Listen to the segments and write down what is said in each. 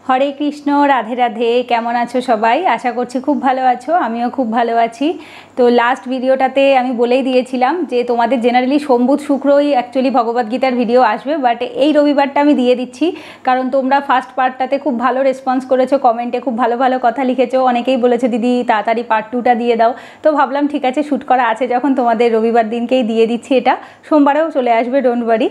হরে কৃষ্ণ, রাধে রাধে। কেমন আছো সবাই? আশা করছি খুব ভালো আছো, আমিও খুব ভালো আছি। তো লাস্ট ভিডিওটাতে আমি বলেই দিয়েছিলাম যে তোমাদের জেনারেলি সোম বুধ শুক্রই অ্যাকচুয়ালি ভগবদ্গীতার ভিডিও আসবে, বাট এই রবিবারটা আমি দিয়ে দিচ্ছি কারণ তোমরা ফার্স্ট পার্টটাতে খুব ভালো রেসপন্স করেছো, কমেন্টে খুব ভালো ভালো কথা লিখেছো, অনেকেই বলেছে দিদি তাড়াতাড়ি পার্ট 2টা দিয়ে দাও। তো ভাবলাম ঠিক আছে, শ্যুট করা আছে যখন তোমাদের রবিবার দিনকেই দিয়ে দিচ্ছি, এটা সোমবারেও চলে আসবে, ডোন্ট ওয়ারি।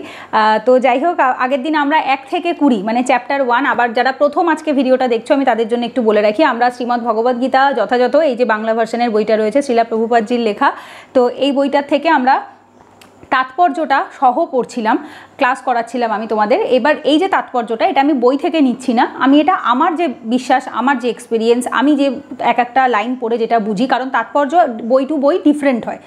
তো যাই হোক, আগের দিন আমরা 1 থেকে 20 মানে চ্যাপ্টার 1, আবার যারা প্রথম আজকে ভিডিওটা দেখছো আমি তাদের জন্য একটু বলে রাখি, আমরা শ্রীমদ্ ভগবদ্গীতা যথাযথ এই যে বাংলা ভার্সনের বইটা রয়েছে শ্রীলা প্রভুপাদজির লেখা, তো এই বইটার থেকে আমরা তাৎপর্যটা সহ পড়ছিলাম, ক্লাস করাচ্ছিলাম আমি তোমাদের। এবার এই যে তাৎপর্যটা, এটা আমি বই থেকে নিচ্ছি না, আমি এটা আমার যে বিশ্বাস, আমার যে এক্সপিরিয়েন্স, আমি যে এক একটা লাইন পড়ে যেটা বুঝি, কারণ তাৎপর্য বই টু বই ডিফারেন্ট হয়,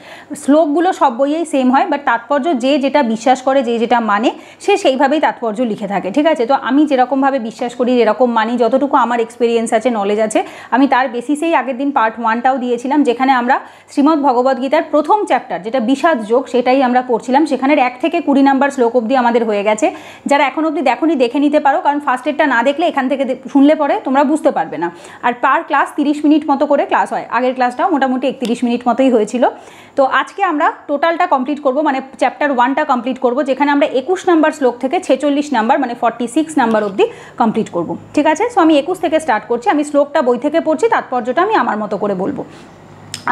শ্লোকগুলো সব বইয়েই সেম হয়, বাট তাৎপর্য যে যেটা বিশ্বাস করে, যে যেটা মানে, সে সেইভাবেই তাৎপর্য লিখে থাকে, ঠিক আছে? তো আমি যেরকমভাবে বিশ্বাস করি, যেরকম মানি, যতটুকু আমার এক্সপিরিয়েন্স আছে, নলেজ আছে, আমি তার বেসিসেই আগের দিন পার্ট 1টাও দিয়েছিলাম, যেখানে আমরা শ্রীমদ্ ভগবদ্গীতার প্রথম চ্যাপ্টার যেটা বিষাদ যোগ, সেটাই আমরা পড়ছিলাম। সেখানের 1 থেকে 20 নাম্বার শ্লোক অবধি আমাদের হয়ে গেছে। যারা এখন অবধি দেখোনি দেখে নিতে পারো, কারণ ফার্স্টেরটা না দেখলে এখান থেকে শুনলে পরে তোমরা বুঝতে পারবে না। আর পার ক্লাস 30 মিনিট মতো করে ক্লাস হয়, আগের ক্লাসটাও মোটামুটি 31 মিনিট মতোই হয়েছিল। তো আজকে আমরা টোটালটা কমপ্লিট করব, মানে চ্যাপ্টার 1টা কমপ্লিট করব, যেখানে আমরা 21 নাম্বার শ্লোক থেকে 46 নাম্বার মানে 46 নাম্বার অবধি কমপ্লিট করব, ঠিক আছে? সো আমি 21 থেকে স্টার্ট করছি, আমি শ্লোকটা বই থেকে পড়ছি, তাৎপর্যটা আমি আমার মতো করে বলবো।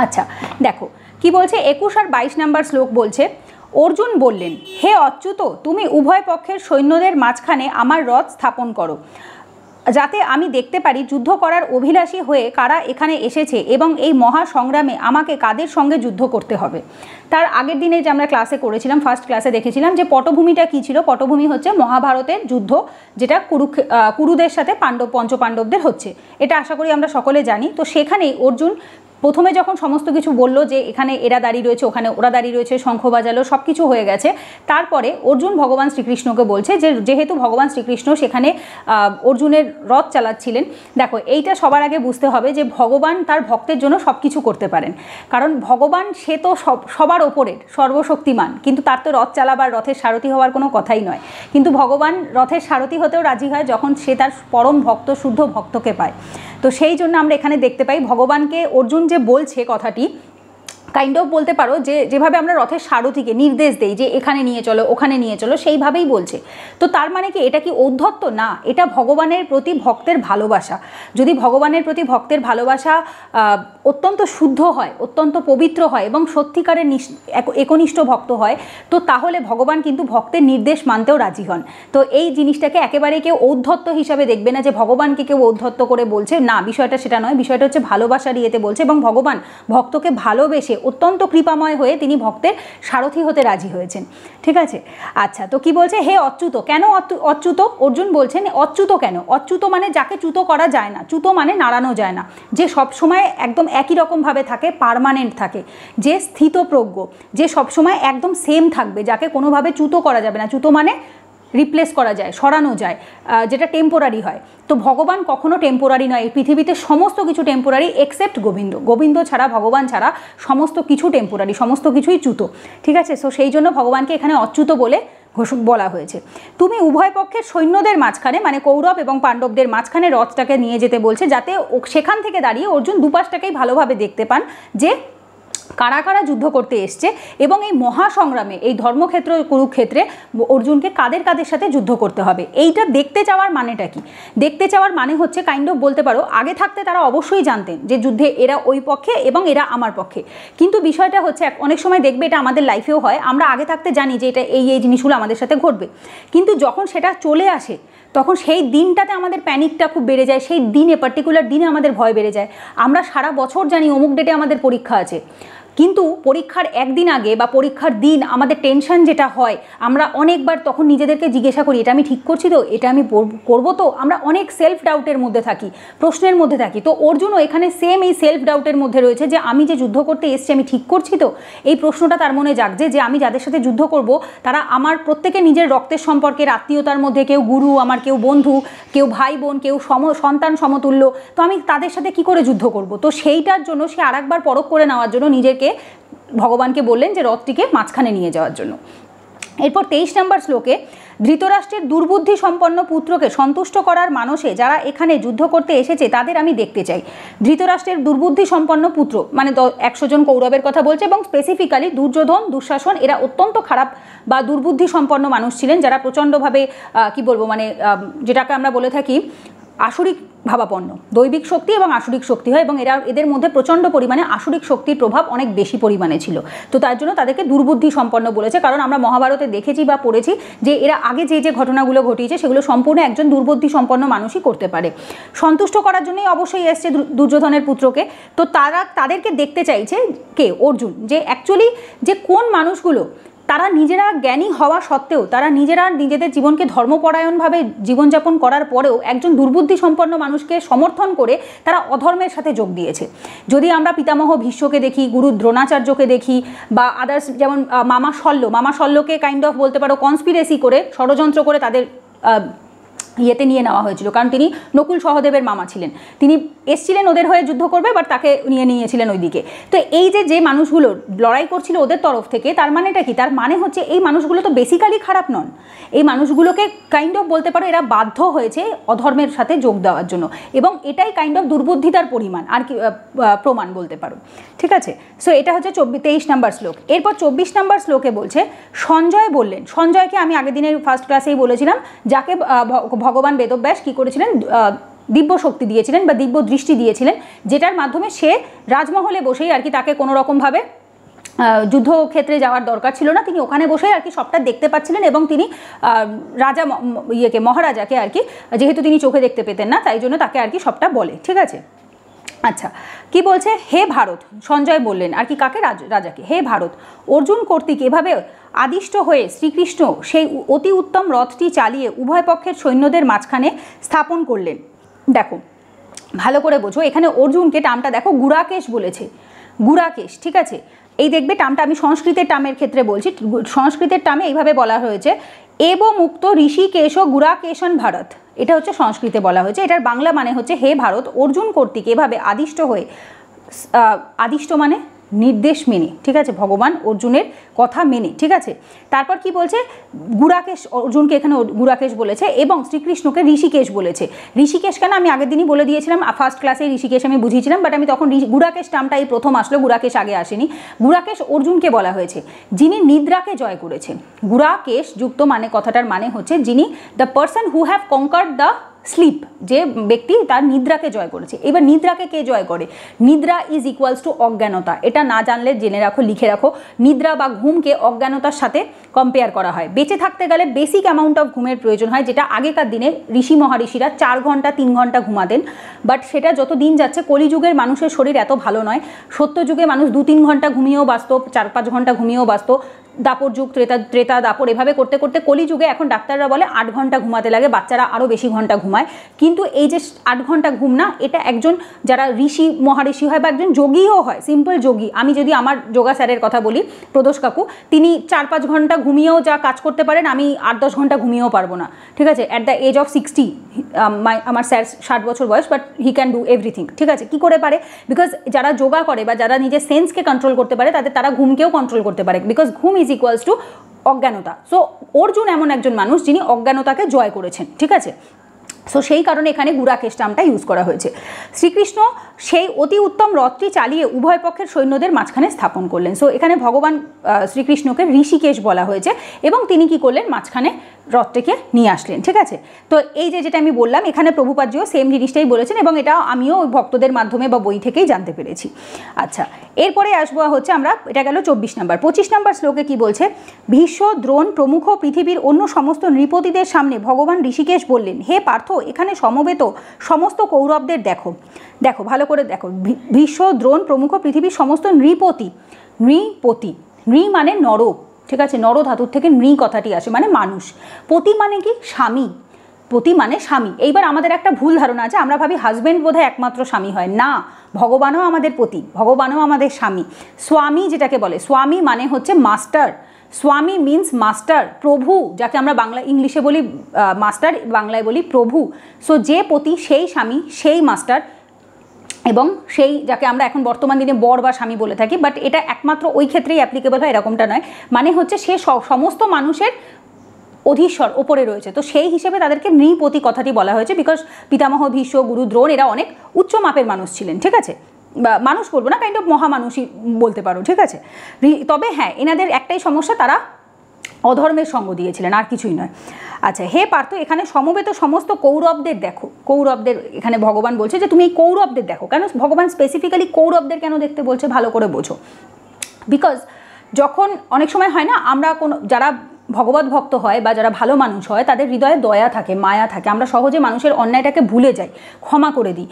আচ্ছা দেখো কি বলছে, 21 আর 22 নাম্বার শ্লোক বলছে, অর্জুন বললেন, হে অচ্যুত, তুমি উভয় পক্ষের সৈন্যদের মাঝখানে আমার রথ স্থাপন করো, যাতে আমি দেখতে পারি যুদ্ধ করার অভিলাষী হয়ে কারা এখানে এসেছে এবং এই মহা সংগ্রামে আমাকে কাদের সঙ্গে যুদ্ধ করতে হবে। তার আগের দিনে যে আমরা ক্লাসে করেছিলাম, ফার্স্ট ক্লাসে দেখেছিলাম যে পটভূমিটা কী ছিল। পটভূমি হচ্ছে মহাভারতের যুদ্ধ, যেটা কুরুদের সাথে পঞ্চপাণ্ডবদের হচ্ছে, এটা আশা করি আমরা সকলে জানি। তো সেখানেই অর্জুন প্রথমে যখন সমস্ত কিছু বললো যে এখানে এরা দাঁড়িয়ে রয়েছে, ওখানে ওরা দাঁড়িয়ে রয়েছে, শঙ্খ বাজালো, সব কিছু হয়ে গেছে, তারপরে অর্জুন ভগবান শ্রীকৃষ্ণকে বলছে যে যেহেতু ভগবান শ্রীকৃষ্ণ সেখানে অর্জুনের রথ চালাচ্ছিলেন, দেখো এইটা সবার আগে বুঝতে হবে যে ভগবান তার ভক্তের জন্য সব কিছু করতে পারেন, কারণ ভগবান সে তো সবার ওপরের সর্বশক্তিমান, কিন্তু তার তো রথ চালাবার, রথের সারথি হওয়ার কোনো কথাই নয়। কিন্তু ভগবান রথের সারথি হতেও রাজি হয় যখন সে তার পরম ভক্ত, শুদ্ধ ভক্তকে পায়। তো সেই জন্য আমরা এখানে দেখতে পাই ভগবানকে অর্জুন যে বলছে কথাটি, কাইন্ড অফ বলতে পারো যে যেভাবে আমরা রথের সারথিকে নির্দেশ দেই যে এখানে নিয়ে চলো, ওখানে নিয়ে চলো, সেইভাবেই বলছে। তো তার মানে কি এটা কি ঔদ্ধত্য? না, এটা ভগবানের প্রতি ভক্তের ভালোবাসা। যদি ভগবানের প্রতি ভক্তের ভালোবাসা অত্যন্ত শুদ্ধ হয়, অত্যন্ত পবিত্র হয় এবং সত্যিকারের একনিষ্ঠ ভক্ত হয়, তো তাহলে ভগবান কিন্তু ভক্তের নির্দেশ মানতেও রাজি হন। তো এই জিনিসটাকে একেবারে কেউ ঔদ্ধত্য হিসাবে দেখবে না যে ভগবানকে কেউ ঔদ্ধত্য করে বলছে, না, বিষয়টা সেটা নয়। বিষয়টা হচ্ছে ভালোবাসার ইয়েতে বলছে, এবং ভগবান ভক্তকে ভালোবেসে অত্যন্ত কৃপাময় হয়ে তিনি ভক্তের সারথি হতে রাজি হয়েছেন, ঠিক আছে? আচ্ছা, তো কি বলছে, হে অচ্যুত। কেন অচ্যুত? অর্জুন বলছেন অচ্যুত কেন? অচ্যুত মানে যাকে চ্যুত করা যায় না, চ্যুত মানে নাড়ানো যায় না, যে সবসময় একদম একই রকমভাবে থাকে, পার্মানেন্ট থাকে, যে স্থিতপ্রজ্ঞ, যে সবসময় একদম সেম থাকবে, যাকে কোনোভাবে চ্যুত করা যাবে না। চ্যুত মানে রিপ্লেস করা যায়, সরানো যায়, যেটা টেম্পোরারি হয়। তো ভগবান কখনো টেম্পোরারি নয়, এই পৃথিবীতে সমস্ত কিছু টেম্পোরারি এক্সেপ্ট গোবিন্দ। গোবিন্দ ছাড়া, ভগবান ছাড়া সমস্ত কিছু টেম্পোরারি, সমস্ত কিছুই চ্যুত, ঠিক আছে? সো সেই জন্য ভগবানকে এখানে অচ্যুত বলে বলা হয়েছে। তুমি উভয় পক্ষের সৈন্যদের মাঝখানে মানে কৌরব এবং পাণ্ডবদের মাঝখানে রথটাকে নিয়ে যেতে বলছে, যাতে সেখান থেকে দাঁড়িয়ে অর্জুন দুপাশটাকেই ভালোভাবে দেখতে পান যে কারা কারা যুদ্ধ করতে এসছে, এবং এই মহাসংগ্রামে, এই ধর্মক্ষেত্র কুরুক্ষেত্রে অর্জুনকে কাদের কাদের সাথে যুদ্ধ করতে হবে। এইটা দেখতে চাওয়ার মানেটা কি? দেখতে চাওয়ার মানে হচ্ছে কাইন্ড অফ বলতে পারো, আগে থাকতে তারা অবশ্যই জানতেন যে যুদ্ধে এরা ওই পক্ষে এবং এরা আমার পক্ষে, কিন্তু বিষয়টা হচ্ছে অনেক সময় দেখবে, এটা আমাদের লাইফেও হয়, আমরা আগে থাকতে জানি যে এটা এই জিনিসগুলো আমাদের সাথে ঘটবে, কিন্তু যখন সেটা চলে আসে তখন সেই দিনটাতে আমাদের প্যানিকটা খুব বেড়ে যায়, সেই দিনে, পার্টিকুলার দিনে আমাদের ভয় বেড়ে যায়। আমরা সারা বছর জানি অমুক ডেটে আমাদের পরীক্ষা আছে, কিন্তু পরীক্ষার একদিন আগে বা পরীক্ষার দিন আমাদের টেনশন যেটা হয়, আমরা অনেকবার তখন নিজেদেরকে জিজ্ঞাসা করি, এটা আমি ঠিক করছি তো, এটা আমি করবো তো, আমরা অনেক সেলফ ডাউটের মধ্যে থাকি, প্রশ্নের মধ্যে থাকি। তো অর্জুনও এখানে সেম এই সেলফ ডাউটের মধ্যে রয়েছে যে আমি যে যুদ্ধ করতে এসছি আমি ঠিক করছি তো, এই প্রশ্নটা তার মনে জাগছে যে আমি যাদের সাথে যুদ্ধ করব তারা আমার প্রত্যেকে নিজের রক্তের সম্পর্কের, আত্মীয়তার মধ্যে, কেউ গুরু আমার, কেউ বন্ধু, কেউ ভাই বোন, কেউ সন্তান সমতুল্য, তো আমি তাদের সাথে কি করে যুদ্ধ করব? তো সেইটার জন্য সে আরেকবার পরখ করে নেওয়ার জন্য নিজেকে ভগবানকে বললেন যে রথটিকে মাঝখানে নিয়ে যাওয়ার জন্য। এরপর 23 নম্বর শ্লোকে ধৃতরাষ্ট্রের দুর্বুদ্ধি সম্পন্ন পুত্রকে সন্তুষ্ট করার মানসে যারা এখানে যুদ্ধ করতে এসেছে তাদের আমি দেখতে চাই। ধৃতরাষ্ট্রের দুর্বুদ্ধি সম্পন্ন পুত্র মানে 100 জন কৌরবের কথা বলছে, এবং স্পেসিফিক্যালি দুর্যোধন, দুঃশাসন এরা অত্যন্ত খারাপ বা দুর্বুদ্ধি সম্পন্ন মানুষ ছিলেন, যারা প্রচণ্ডভাবে কি বলবো মানে যেটাকে আমরা বলে থাকি আসুরিক ভাবাপন্ন। দৈবিক শক্তি এবং আসুরিক শক্তি হয়, এবং এদের মধ্যে প্রচণ্ড পরিমাণে আসুরিক শক্তির প্রভাব অনেক বেশি পরিমাণে ছিল। তো তার জন্য তাদেরকে দুর্বুদ্ধি সম্পন্ন বলেছে, কারণ আমরা মহাভারতে দেখেছি বা পড়েছি যে এরা আগে যে ঘটনাগুলো ঘটিয়েছে সেগুলো সম্পূর্ণ একজন দুর্বুদ্ধি সম্পন্ন মানুষই করতে পারে। সন্তুষ্ট করার জন্যই অবশ্যই এসছে দুর্যোধনের পুত্রকে। তো তাদেরকে দেখতে চাইছে কে? অর্জুন, যে অ্যাকচুয়ালি যে কোন মানুষগুলো তারা নিজেরা জ্ঞানী হওয়া সত্ত্বেও তারা নিজেদের জীবনকে ধর্মপরায়ণভাবে জীবনযাপন করার পরেও একজন দুর্বুদ্ধি সম্পন্ন মানুষকে সমর্থন করে তারা অধর্মের সাথে যোগ দিয়েছে। যদি আমরা পিতামহ ভীষ্মকে দেখি, গুরু দ্রোণাচার্যকে দেখি, বা আদার্স যেমন মামা শল্যকে কাইন্ড অফ বলতে পারো কনস্পিরেসি করে, ষড়যন্ত্র করে তাদের ইয়েতে নিয়ে নেওয়া হয়েছিল, কারণ তিনি নকুল সহদেবের মামা ছিলেন। তিনি এসছিলেন ওদের হয়ে যুদ্ধ করবে, বাট তাকে নিয়েছিলেন ওইদিকে। তো এই যে মানুষগুলো লড়াই করছিল ওদের তরফ থেকে, তার মানেটা কি? তার মানে হচ্ছে এই মানুষগুলো তো বেসিক্যালি খারাপ নন। এই মানুষগুলোকে কাইন্ড অফ বলতে পারো এরা বাধ্য হয়েছে অধর্মের সাথে যোগ দেওয়ার জন্য, এবং এটাই কাইন্ড অফ দুর্বুদ্ধিতার পরিমাণ আর কি প্রমাণ বলতে পারো। ঠিক আছে, সো এটা হচ্ছে 23 নম্বর শ্লোক। এরপর 24 নম্বর শ্লোকে বলছে সঞ্জয় বললেন, সঞ্জয়কে আমি আগের দিনের ফার্স্ট ক্লাসেই বলেছিলাম, যাকে ভগবান বেদব্যাস কী করেছিলেন? দিব্য শক্তি দিয়েছিলেন বা দিব্য দৃষ্টি দিয়েছিলেন, যেটার মাধ্যমে সে রাজমহলে বসেই আর কি, তাকে কোনো রকমভাবে যুদ্ধক্ষেত্রে যাওয়ার দরকার ছিল না, তিনি ওখানে বসেই আর কি সবটা দেখতে পাচ্ছিলেন, এবং তিনি মহারাজাকে আর কি, যেহেতু তিনি চোখে দেখতে পেতেন না তাই জন্য তাকে আর কি সবটা বলে। ঠিক আছে, আচ্ছা কি বলছে? হে ভারত, সঞ্জয় বললেন আর কি কাকে? রাজাকে। হে ভারত, অর্জুন কর্তৃক এভাবে আদিষ্ট হয়ে শ্রীকৃষ্ণ সেই অতি উত্তম রথটি চালিয়ে উভয় পক্ষের সৈন্যদের মাঝখানে স্থাপন করলেন। দেখো ভালো করে বোঝো, এখানে অর্জুনকে টার্মটা দেখো গুড়াকেশ বলেছে, গুড়াকেশ। ঠিক আছে, এই দেখবে টার্মটা আমি সংস্কৃতের টার্মের ক্ষেত্রে বলছি, সংস্কৃতের টার্মে এইভাবে বলা হয়েছে, এব মুক্ত ঋষিকেশ গুড়াকেশন ভারত। এটা হচ্ছে সংস্কৃতে বলা হয়েছে, এটার বাংলা মানে হচ্ছে হে ভারত, অর্জুন কর্তৃক এভাবে আদিষ্ট হয়ে, আদিষ্ট মানে নির্দেশ মেনে, ঠিক আছে, ভগবান অর্জুনের কথা মেনে। ঠিক আছে, তারপর কি বলছে? গুড়াকেশ, অর্জুনকে এখানে গুড়াকেশ বলেছে, এবং শ্রীকৃষ্ণকে ঋষিকেশ বলেছে। ঋষিকেশ কেন আমি আগের দিনই বলে দিয়েছিলাম, ফার্স্ট ক্লাসে ঋষিকেশ আমি বুঝিয়েছিলাম, বাট আমি তখন গুড়াকেশ টার্মটা এই প্রথম আসলো, গুড়াকেশ আগে আসেনি। গুড়াকেশ অর্জুনকে বলা হয়েছে যিনি নিদ্রাকে জয় করেছে। গুড়াকেশ যুক্ত মানে কথাটার মানে হচ্ছে যিনি, the person who have conquered the sleep, যে ব্যক্তি তার নিদ্রাকে জয় করেছে। এবার নিদ্রাকে কে জয় করে? নিদ্রা ইজ ইকুয়ালস টু অজ্ঞানতা। এটা না জানলে জেনে রাখো, লিখে রাখো, নিদ্রা বা ঘুমকে অজ্ঞানতার সাথে কম্পেয়ার করা হয়। বেঁচে থাকতে গেলে বেসিক অ্যামাউন্ট অফ ঘুমের প্রয়োজন হয়, যেটা আগেকার দিনে ঋষি মহারিষিরা 4 ঘন্টা 3 ঘন্টা ঘুমাতেন, বাট সেটা যত দিন যাচ্ছে, কলিযুগের মানুষের শরীর এত ভালো নয়। সত্যযুগে মানুষ 2-3 ঘন্টা ঘুমিয়েও বাঁচত, 4-5 ঘন্টা ঘুমিয়েও বাঁচত। দাপর যুগ, ত্রেতা দাপর, এভাবে করতে করতে কলিযুগে এখন ডাক্তাররা বলে 8 ঘন্টা ঘুমাতে লাগে, বাচ্চারা আরও বেশি ঘন্টা ঘুমায়। কিন্তু এই যে 8 ঘন্টা ঘুম না, এটা একজন যারা ঋষি মহারিষি হয় বা একজন যোগীও হয়, সিম্পল যোগী, আমি যদি আমার যোগা স্যারের কথা বলি, প্রদোষ কাকু, তিনি 4-5 ঘন্টা ঘুমিয়েও যা কাজ করতে পারেন, আমি 8-10 ঘন্টা ঘুমিয়েও পারবো না। ঠিক আছে, অ্যাট দ্য এজ অফ 60, আমার স্যার 60 বছর বয়স, but he can do everything. ঠিক আছে, কি করে পারে? বিকজ যারা যোগা করে বা যারা নিজের সেন্সকে কন্ট্রোল করতে পারে, তারা ঘুমকেও কন্ট্রোল করতে পারে, বিকজ ঘুম ইজ ইকুয়ালস টু অজ্ঞানতা। সো অর্জুন এমন একজন মানুষ যিনি অজ্ঞানতাকে জয় করেছেন। ঠিক আছে, সো সেই কারণে এখানে গুড়াকেশ টার্মটা ইউজ করা হয়েছে। শ্রীকৃষ্ণ সেই অতি উত্তম রথটি চালিয়ে উভয় পক্ষের সৈন্যদের মাঝখানে স্থাপন করলেন। সো এখানে ভগবান শ্রীকৃষ্ণকে ঋষিকেশ বলা হয়েছে, এবং তিনি কি করলেন? মাঝখানে রথটিকে নিয়ে আসলেন। ঠিক আছে, তো এই যেটা আমি বললাম, এখানে প্রভুপাদজিও সেম জিনিসটাই বলেছেন, এবং এটা আমিও ওই ভক্তদের মাধ্যমে বা বই থেকেই জানতে পেরেছি। আচ্ছা, এরপরে আসবো হচ্ছে আমরা, এটা গেল 24 নম্বর। 25 নম্বর শ্লোকে কি বলছে? ভীষ্ম, দ্রোণ প্রমুখ পৃথিবীর অন্য সমস্ত নৃপতিদের সামনে ভগবান ঋষিকেশ বললেন, হে পার্থ, এখানে সমবেত সমস্ত কৌরবদের দেখো। দেখো ভালো করে দেখো, ভীষ্ম, দ্রোণ প্রমুখ পৃথিবীর সমস্ত নৃপতি, নৃ মানে নর। ঠিক আছে, নর ধাতুর থেকে নৃ কথাটি আসে, মানে মানুষ। পতি মানে কি? স্বামী। পতি মানে স্বামী। এইবার আমাদের একটা ভুল ধারণা আছে, আমরা ভাবি হাজব্যান্ড বোধহয় একমাত্র স্বামী হয় না, ভগবানও আমাদের পতি, ভগবানও আমাদের স্বামী। স্বামী যেটাকে বলে, স্বামী মানে হচ্ছে মাস্টার। স্বামী মিন্স মাস্টার, প্রভু, যাকে আমরা ইংলিশে বলি মাস্টার, বাংলায় বলি প্রভু। সো যে পতি সেই স্বামী, সেই মাস্টার, এবং সেই যাকে আমরা এখন বর্তমান দিনে বর বা স্বামী বলে থাকি, বাট এটা একমাত্র ওই ক্ষেত্রেই অ্যাপ্লিকেবল হয় এরকমটা নয়। মানে হচ্ছে সে সমস্ত মানুষের অধীশ্বর ওপরে রয়েছে, তো সেই হিসেবে তাদেরকে নৃপতি কথাটি বলা হয়েছে, বিকজ পিতামহ ভীষ্ম, গুরু দ্রোণ এরা অনেক উচ্চ মাপের মানুষ ছিলেন, ঠিক আছে, বা মানুষ বলবো না, কাইন্ড অফ মহামানুষই বলতে পারো, ঠিক আছে। তবে হ্যাঁ, এনাদের একটাই সমস্যা, তারা অধর্মের সঙ্গ দিয়েছিলেন, আর কিছুই নয়। আচ্ছা, হে পার্থ, এখানে সমবেত সমস্ত কৌরবদের দেখো, কৌরবদের এখানে ভগবান বলছে যে তুমি এই কৌরবদের দেখো। কেন ভগবান স্পেসিফিক্যালি কৌরবদের কেন দেখতে বলছে, ভালো করে বোঝো। বিকজ যখন অনেক সময় হয় না, আমরা কোনো যারা ভগবত ভক্ত হয় বা যারা ভালো মানুষ হয়, তাদের হৃদয়ে দয়া থাকে, মায়া থাকে, আমরা সহজে মানুষের অন্যায়টাকে ভুলে যাই, ক্ষমা করে দিই,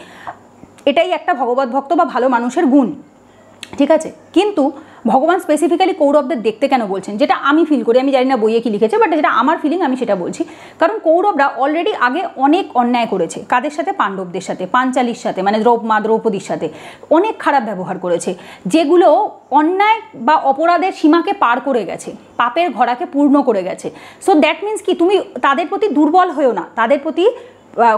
এটাই একটা ভগবত ভক্ত বা ভালো মানুষের গুণ, ঠিক আছে। কিন্তু ভগবান স্পেসিফিক্যালি কৌরবদের দেখতে কেন বলছেন, যেটা আমি ফিল করি, আমি জানি না বইয়ে কি লিখেছে, বাট যেটা আমার ফিলিং আমি সেটা বলছি। কারণ কৌরবরা অলরেডি আগে অনেক অন্যায় করেছে, কাদের সাথে, পাণ্ডবদের সাথে, পাঞ্চালীর সাথে, মানে মা দ্রৌপদীর সাথে অনেক খারাপ ব্যবহার করেছে, যেগুলো অন্যায় বা অপরাধের সীমাকে পার করে গেছে, পাপের ঘোড়াকে পূর্ণ করে গেছে। সো দ্যাট মিন্স কি, তুমি তাদের প্রতি দুর্বল হয়েও না, তাদের প্রতি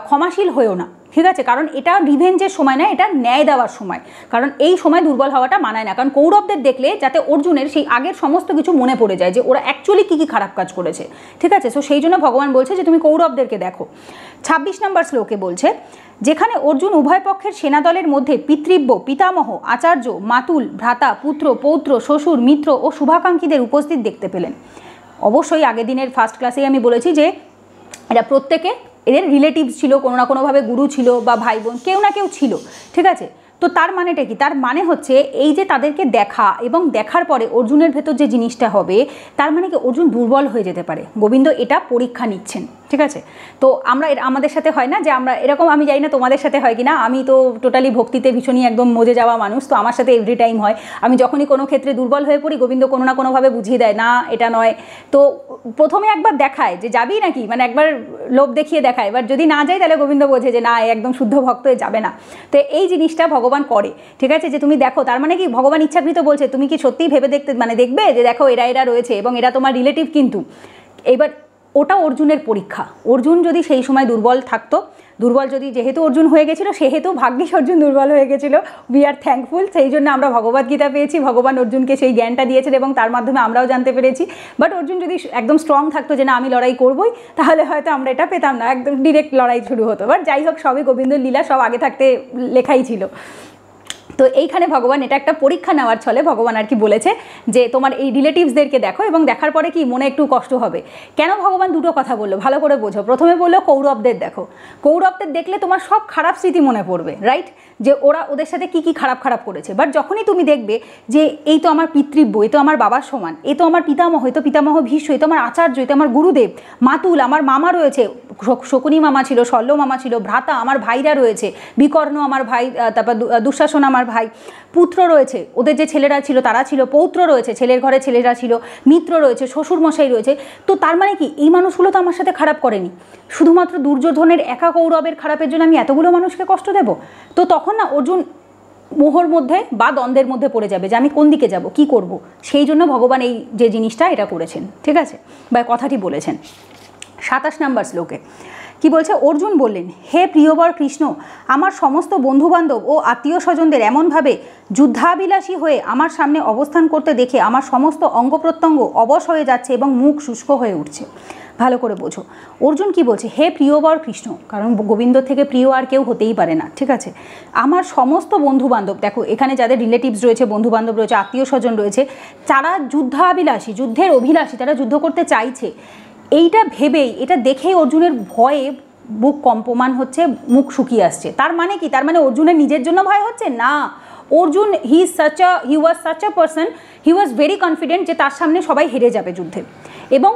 ক্ষমাশীল হয়েও না, ঠিক আছে। কারণ এটা রিভেঞ্জের সময় না, এটা ন্যায় দেওয়ার সময়, কারণ এই সময় দুর্বল হওয়াটা মানায় না। কারণ কৌরবদের দেখলে যাতে অর্জুনের সেই আগের সমস্ত কিছু মনে পড়ে যায়, যে ওরা অ্যাকচুয়ালি কী কী খারাপ কাজ করেছে, ঠিক আছে। সো সেই জন্য ভগবান বলছে যে তুমি কৌরবদেরকে দেখো। 26 নম্বর শ্লোকে বলছে, যেখানে অর্জুন উভয় পক্ষের সেনাদলের মধ্যে পিতৃব্য, পিতামহ, আচার্য, মাতুল, ভ্রাতা, পুত্র, পৌত্র, শ্বশুর, মিত্র ও শুভাকাঙ্ক্ষীদের উপস্থিত দেখতে পেলেন। অবশ্যই আগের দিনের ফার্স্ট ক্লাসেই আমি বলেছি যে এরা প্রত্যেকে এদের রিলেটিভস ছিল, কোনো না কোনোভাবে গুরু ছিল বা ভাই বোন, কেউ না কেউ ছিল, ঠিক আছে। তো তার মানেটা কি, তার মানে হচ্ছে এই যে তাদেরকে দেখা এবং দেখার পরে অর্জুনের ভেতর যে জিনিসটা হবে, তার মানে কি অর্জুন দুর্বল হয়ে যেতে পারে। গোবিন্দ এটা পরীক্ষা নিচ্ছেন, ঠিক আছে। তো আমরা আমাদের সাথে হয় না যে আমরা এরকম, আমি জানি না তোমাদের সাথে হয় কি না, আমি তো টোটালি ভক্তিতে ভীষণই একদম মজে যাওয়া মানুষ, তো আমার সাথে এভরি টাইম হয়। আমি যখনই কোনো ক্ষেত্রে দুর্বল হয়ে পড়ি, গোবিন্দ কোনো না কোনোভাবে বুঝিয়ে দেয়, না এটা নয়। তো প্রথমে একবার দেখায় যে যাবি নাকি, মানে একবার লোভ দেখিয়ে দেখায়, এবার যদি না যায় তাহলে গোবিন্দ বোঝে যে না, একদম শুদ্ধ ভক্ত, যাবে না। তো এই জিনিসটা ভগবান করে, ঠিক আছে, যে তুমি দেখো। তার মানে কি ভগবান ইচ্ছাকৃত বলছে, তুমি কি সত্যিই ভেবে দেখতে, মানে দেখবে যে দেখো এরা এরা রয়েছে এবং এরা তোমার রিলেটিভ, কিন্তু এবার ওটা অর্জুনের পরীক্ষা। অর্জুন যদি সেই সময় দুর্বল থাকতো, দুর্বল যদি যেহেতু অর্জুন হয়ে গেছিলো, সেহেতু ভাগ্যিস অর্জুন দুর্বল হয়ে গেছিলো, উই আর থ্যাঙ্কফুল। সেই জন্য আমরা ভগবদ্গীতা পেয়েছি, ভগবান অর্জুনকে সেই জ্ঞানটা দিয়েছেন এবং তার মাধ্যমে আমরাও জানতে পেরেছি। বাট অর্জুন যদি একদম স্ট্রং থাকতো যে না আমি লড়াই করবই, তাহলে হয়তো আমরা এটা পেতাম না, একদম ডিরেক্ট লড়াই শুরু হতো। বাট যাই হোক, সবই গোবিন্দর লীলা, সব আগে থাকতে লেখাই ছিল। তো এইখানে ভগবান এটা একটা পরীক্ষা নেওয়ার ছলে ভগবান আর কি বলেছে যে তোমার এই রিলেটিভসদেরকে দেখো, এবং দেখার পরে কি মনে একটু কষ্ট হবে। কেন ভগবান দুটো কথা বললো, ভালো করে বোঝো। প্রথমে বললো কৌরবদের দেখো, কৌরবদের দেখলে তোমার সব খারাপ স্মৃতি মনে পড়বে, রাইট, যে ওরা ওদের সাথে কি কি খারাপ খারাপ করেছে। বাট যখনই তুমি দেখবে যে এই তো আমার পিতৃব্য, এই তো আমার বাবার সমান, এই তো আমার পিতামহ, এই তো পিতামহ ভীষ্ম, এই তো আমার আচার্য, এই তো আমার গুরুদেব, মাতুল, আমার মামা রয়েছে, শকুনি মামা ছিল, শল্য মামা ছিল, ভ্রাতা আমার ভাইরা রয়েছে, বিকর্ণ আমার ভাই, তারপর দুঃশাসন আমার ভাই, পুত্র রয়েছে, ওদের যে ছেলেরা ছিল তারা ছিল, পৌত্র রয়েছে, ছেলের ঘরে ছেলেরা ছিল, মিত্র রয়েছে, শ্বশুরমশাই রয়েছে। তো তার মানে কি এই মানুষগুলো তো আমার সাথে খারাপ করেনি, শুধুমাত্র দুর্যোধনের একা কৌরবের খারাপের জন্য আমি এতগুলো মানুষকে কষ্ট দেব? তো তখন না অর্জুন মোহর মধ্যে বা দ্বন্দ্বের মধ্যে পড়ে যাবে যে আমি কোন দিকে যাব, কি করব। সেই জন্য ভগবান এই যে জিনিসটা এটা করেছেন, ঠিক আছে, বা কথাটি বলেছেন। 27 নম্বর শ্লোকে কি বলছে, অর্জুন বললেন, হে প্রিয়বর কৃষ্ণ, আমার সমস্ত বন্ধুবান্ধব ও আত্মীয় স্বজনদের এমনভাবে যুদ্ধাবিলাসী হয়ে আমার সামনে অবস্থান করতে দেখে আমার সমস্ত অঙ্গ প্রত্যঙ্গ অবশ হয়ে যাচ্ছে এবং মুখ শুষ্ক হয়ে উঠছে। ভালো করে বোঝো, অর্জুন কি বলছে, হে প্রিয়বর কৃষ্ণ, কারণ গোবিন্দ থেকে প্রিয় আর কেউ হতেই পারে না, ঠিক আছে। আমার সমস্ত বন্ধুবান্ধব, দেখো এখানে যাদের রিলেটিভস রয়েছে, বন্ধুবান্ধব রয়েছে, আত্মীয় স্বজন রয়েছে, যারা যুদ্ধাবিলাসী, যুদ্ধের অভিলাষী, তারা যুদ্ধ করতে চাইছে, এইটা ভেবেই, এটা দেখেই অর্জুনের ভয়ে বুক কম্পমান হচ্ছে, মুখ শুকিয়ে আসছে। তার মানে কি, তার মানে অর্জুনের নিজের জন্য ভয় হচ্ছে না। Arjun he was such a person, he was very confident যে তার সামনে সবাই হেরে যাবে যুদ্ধে, এবং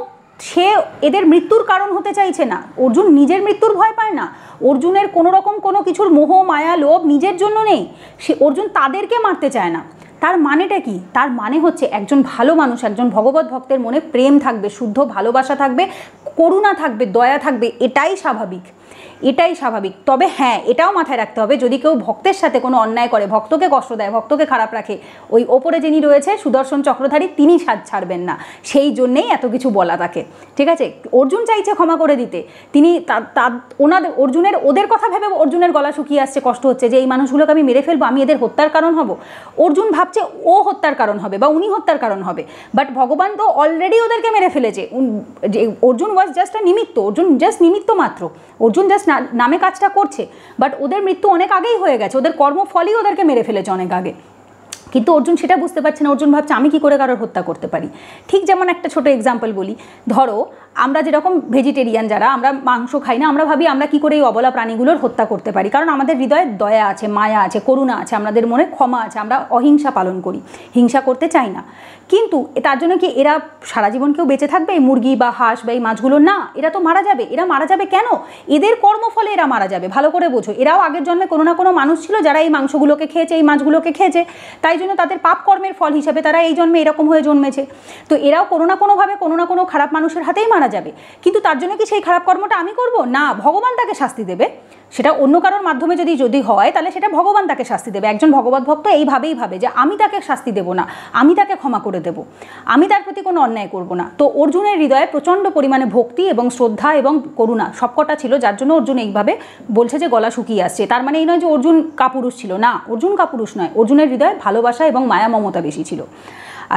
সে এদের মৃত্যুর কারণ হতে চাইছে না। অর্জুন নিজের মৃত্যুর ভয় পায় না, অর্জুনের কোনো রকম কোনো কিছুর মোহ মায়া লোভ নিজের জন্য নেই, সে অর্জুন তাদেরকে মারতে চায় না। তার মানেটা কি, তার মানে হচ্ছে একজন ভালো মানুষ, একজন ভগবত ভক্তের মনে প্রেম থাকবে, শুদ্ধ ভালোবাসা থাকবে, করুণা থাকবে, দয়া থাকবে, এটাই স্বাভাবিক, এটাই স্বাভাবিক। তবে হ্যাঁ, এটাও মাথায় রাখতে হবে, যদি কেউ ভক্তের সাথে কোনো অন্যায় করে, ভক্তকে কষ্ট দেয়, ভক্তকে খারাপ রাখে, ওই ওপরে যিনি রয়েছে সুদর্শন চক্রধারী, তিনি ছাড়বেন না। সেই জন্যেই এত কিছু বলা তাকে, ঠিক আছে। অর্জুন চাইছে ক্ষমা করে দিতে, তিনি অর্জুনের ওদের কথা ভেবে অর্জুনের গলা শুকিয়ে আসছে, কষ্ট হচ্ছে যে এই মানুষগুলোকে আমি মেরে ফেলবো, আমি এদের হত্যার কারণ হব। অর্জুন ভাবছে ও হত্যার কারণ হবে বা উনি হত্যার কারণ হবে, বাট ভগবান তো অলরেডি ওদেরকে মেরে ফেলেছে। অর্জুন ওয়াজ জাস্ট আ নিমিত্ত, অর্জুন জাস্ট নিমিত্ত মাত্র, অর্জুন জাস্ট নামে কাজটা করছে, বাট ওদের মৃত্যু অনেক আগেই হয়ে গেছে, ওদের কর্মফলই ওদেরকে মেরে ফেলেছে অনেক আগে। কিন্তু অর্জুন সেটা বুঝতে পারছে না, অর্জুন ভাবছে আমি কি করে কারোর হত্যা করতে পারি। ঠিক যেমন একটা ছোট এক্সাম্পল বলি, ধরো আমরা যেরকম ভেজিটেরিয়ান যারা, আমরা মাংস খাই না, আমরা ভাবি আমরা কি করে এই অবলা প্রাণীগুলোর হত্যা করতে পারি, কারণ আমাদের হৃদয়ে দয়া আছে, মায়া আছে, করুণা আছে, আমাদের মনে ক্ষমা আছে, আমরা অহিংসা পালন করি, হিংসা করতে চাই না। কিন্তু তার জন্য কি এরা সারা জীবন কেউ বেঁচে থাকবে? এই মুরগি বা হাঁস বা এই মাছগুলো না, এরা তো মারা যাবে। এরা মারা যাবে কেন? এদের কর্মফলে এরা মারা যাবে। ভালো করে বোঝো, এরাও আগের জন্মে কোনো না কোনো মানুষ ছিল যারা এই মাংসগুলোকে খেয়েছে, এই মাছগুলোকে খেয়েছে, তাই জন্য তাদের পাপ কর্মের ফল হিসাবে তারা এই জন্মে এরকম হয়ে জন্মেছে। তো এরাও কোনো না কোনোভাবে কোনো না কোনো খারাপ মানুষের হাতেই মারা যাবে। কিন্তু তার জন্য কি সেই খারাপ কর্মটা আমি করব না? ভগবান তাকে শাস্তি দেবে। সেটা অন্য কারোর মাধ্যমে যদি হয় তাহলে সেটা ভগবান তাকে শাস্তি দেবে। একজন ভগবত ভক্ত এইভাবেই ভাবে যে আমি তাকে শাস্তি দেব না, আমি তাকে ক্ষমা করে দেব, আমি তার প্রতি কোনো অন্যায় করব না। তো অর্জুনের হৃদয়ে প্রচণ্ড পরিমাণে ভক্তি এবং শ্রদ্ধা এবং করুণা সবকটা ছিল, যার জন্য অর্জুন এইভাবে বলছে যে গলা শুকিয়ে আসছে। তার মানে এই নয় যে অর্জুন কাপুরুষ ছিল, না, অর্জুন কাপুরুষ নয়, অর্জুনের হৃদয়ে ভালোবাসা এবং মায়া মমতা বেশি ছিল।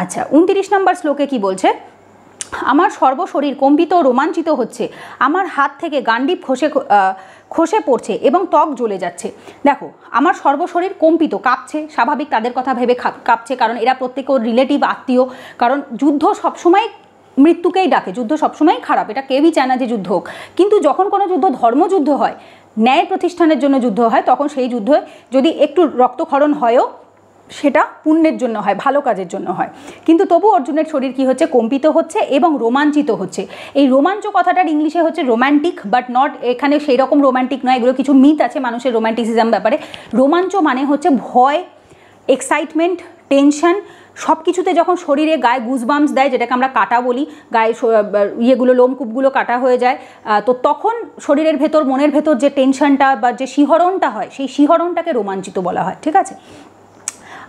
আচ্ছা, 29 নম্বর শ্লোকে কি বলছে? আমার সর্বশরীর কম্পিত ও রোমাঞ্চিত হচ্ছে, আমার হাত থেকে গান্ডীব খসে পড়ছে এবং ত্বক জ্বলে যাচ্ছে। দেখো, আমার সর্বশরীর কম্পিত, কাঁপছে, স্বাভাবিক, তাদের কথা ভেবে কাঁপছে, কারণ এরা প্রত্যেকে ওর রিলেটিভ, আত্মীয়। কারণ যুদ্ধ সবসময় মৃত্যুকেই ডাকে, যুদ্ধ সবসময় খারাপ, এটা কেউই চায় না যে যুদ্ধ হোক। কিন্তু যখন কোনো যুদ্ধ ধর্মযুদ্ধ হয়, ন্যায় প্রতিষ্ঠানের জন্য যুদ্ধ হয়, তখন সেই যুদ্ধে যদি একটু রক্তক্ষরণ হয়ও সেটা পুণ্যের জন্য হয়, ভালো কাজের জন্য হয়। কিন্তু তবু অর্জুনের শরীর কি হচ্ছে? কম্পিত হচ্ছে এবং রোমাঞ্চিত হচ্ছে। এই রোমাঞ্চ কথাটার ইংলিশে হচ্ছে রোম্যান্টিক, বাট নট, এখানে সেই রকম রোম্যান্টিক নয়, এগুলো কিছু মিথ আছে মানুষের রোম্যান্টিসিজম ব্যাপারে। রোমাঞ্চ মানে হচ্ছে ভয়, এক্সাইটমেন্ট, টেনশন, সব কিছুতে যখন শরীরে গায়ে গুজবাম্পস দেয়, যেটাকে আমরা কাটা বলি, গায়ে ইয়েগুলো, লোমকূপগুলো কাটা হয়ে যায়, তো তখন শরীরের ভেতর, মনের ভেতর যে টেনশনটা বা যে শিহরণটা হয়, সেই শিহরণটাকে রোমাঞ্চিত বলা হয়। ঠিক আছে?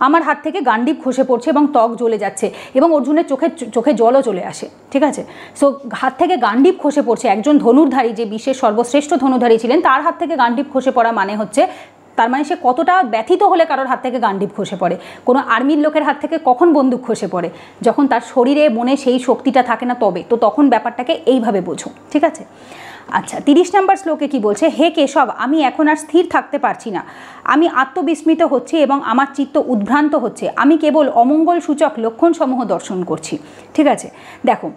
আমার হাত থেকে গান্ডীব খসে পড়ছে এবং ত্বক জ্বলে যাচ্ছে, এবং অর্জুনের চোখে জলও চলে আসে। ঠিক আছে? সো হাত থেকে গান্ডীব খসে পড়ছে, একজন ধনুর্ধারী, যে বিশ্বের সর্বশ্রেষ্ঠ ধনুর্ধারী ছিলেন, তার হাত থেকে গান্ডীব খসে পড়া মানে হচ্ছে, তার মানে সে কতটা ব্যথিত হলে কারোর হাত থেকে গান্ডীব খসে পড়ে। কোনো আর্মির লোকের হাত থেকে কখন বন্দুক খসে পড়ে? যখন তার শরীরে মনে সেই শক্তিটা থাকে না, তবে। তো তখন ব্যাপারটাকে এইভাবে বোঝো। ঠিক আছে? আচ্ছা, 30 নম্বর শ্লোকে কি বলছে? হে কেশব, আমি এখন আর স্থির থাকতে পারছি না, আমি আত্মবিস্মৃত হচ্ছি এবং আমার চিত্ত উদ্ভ্রান্ত হচ্ছে, আমি কেবল অমঙ্গল সূচক লক্ষণসমূহ দর্শন করছি। ঠিক আছে? দেখো,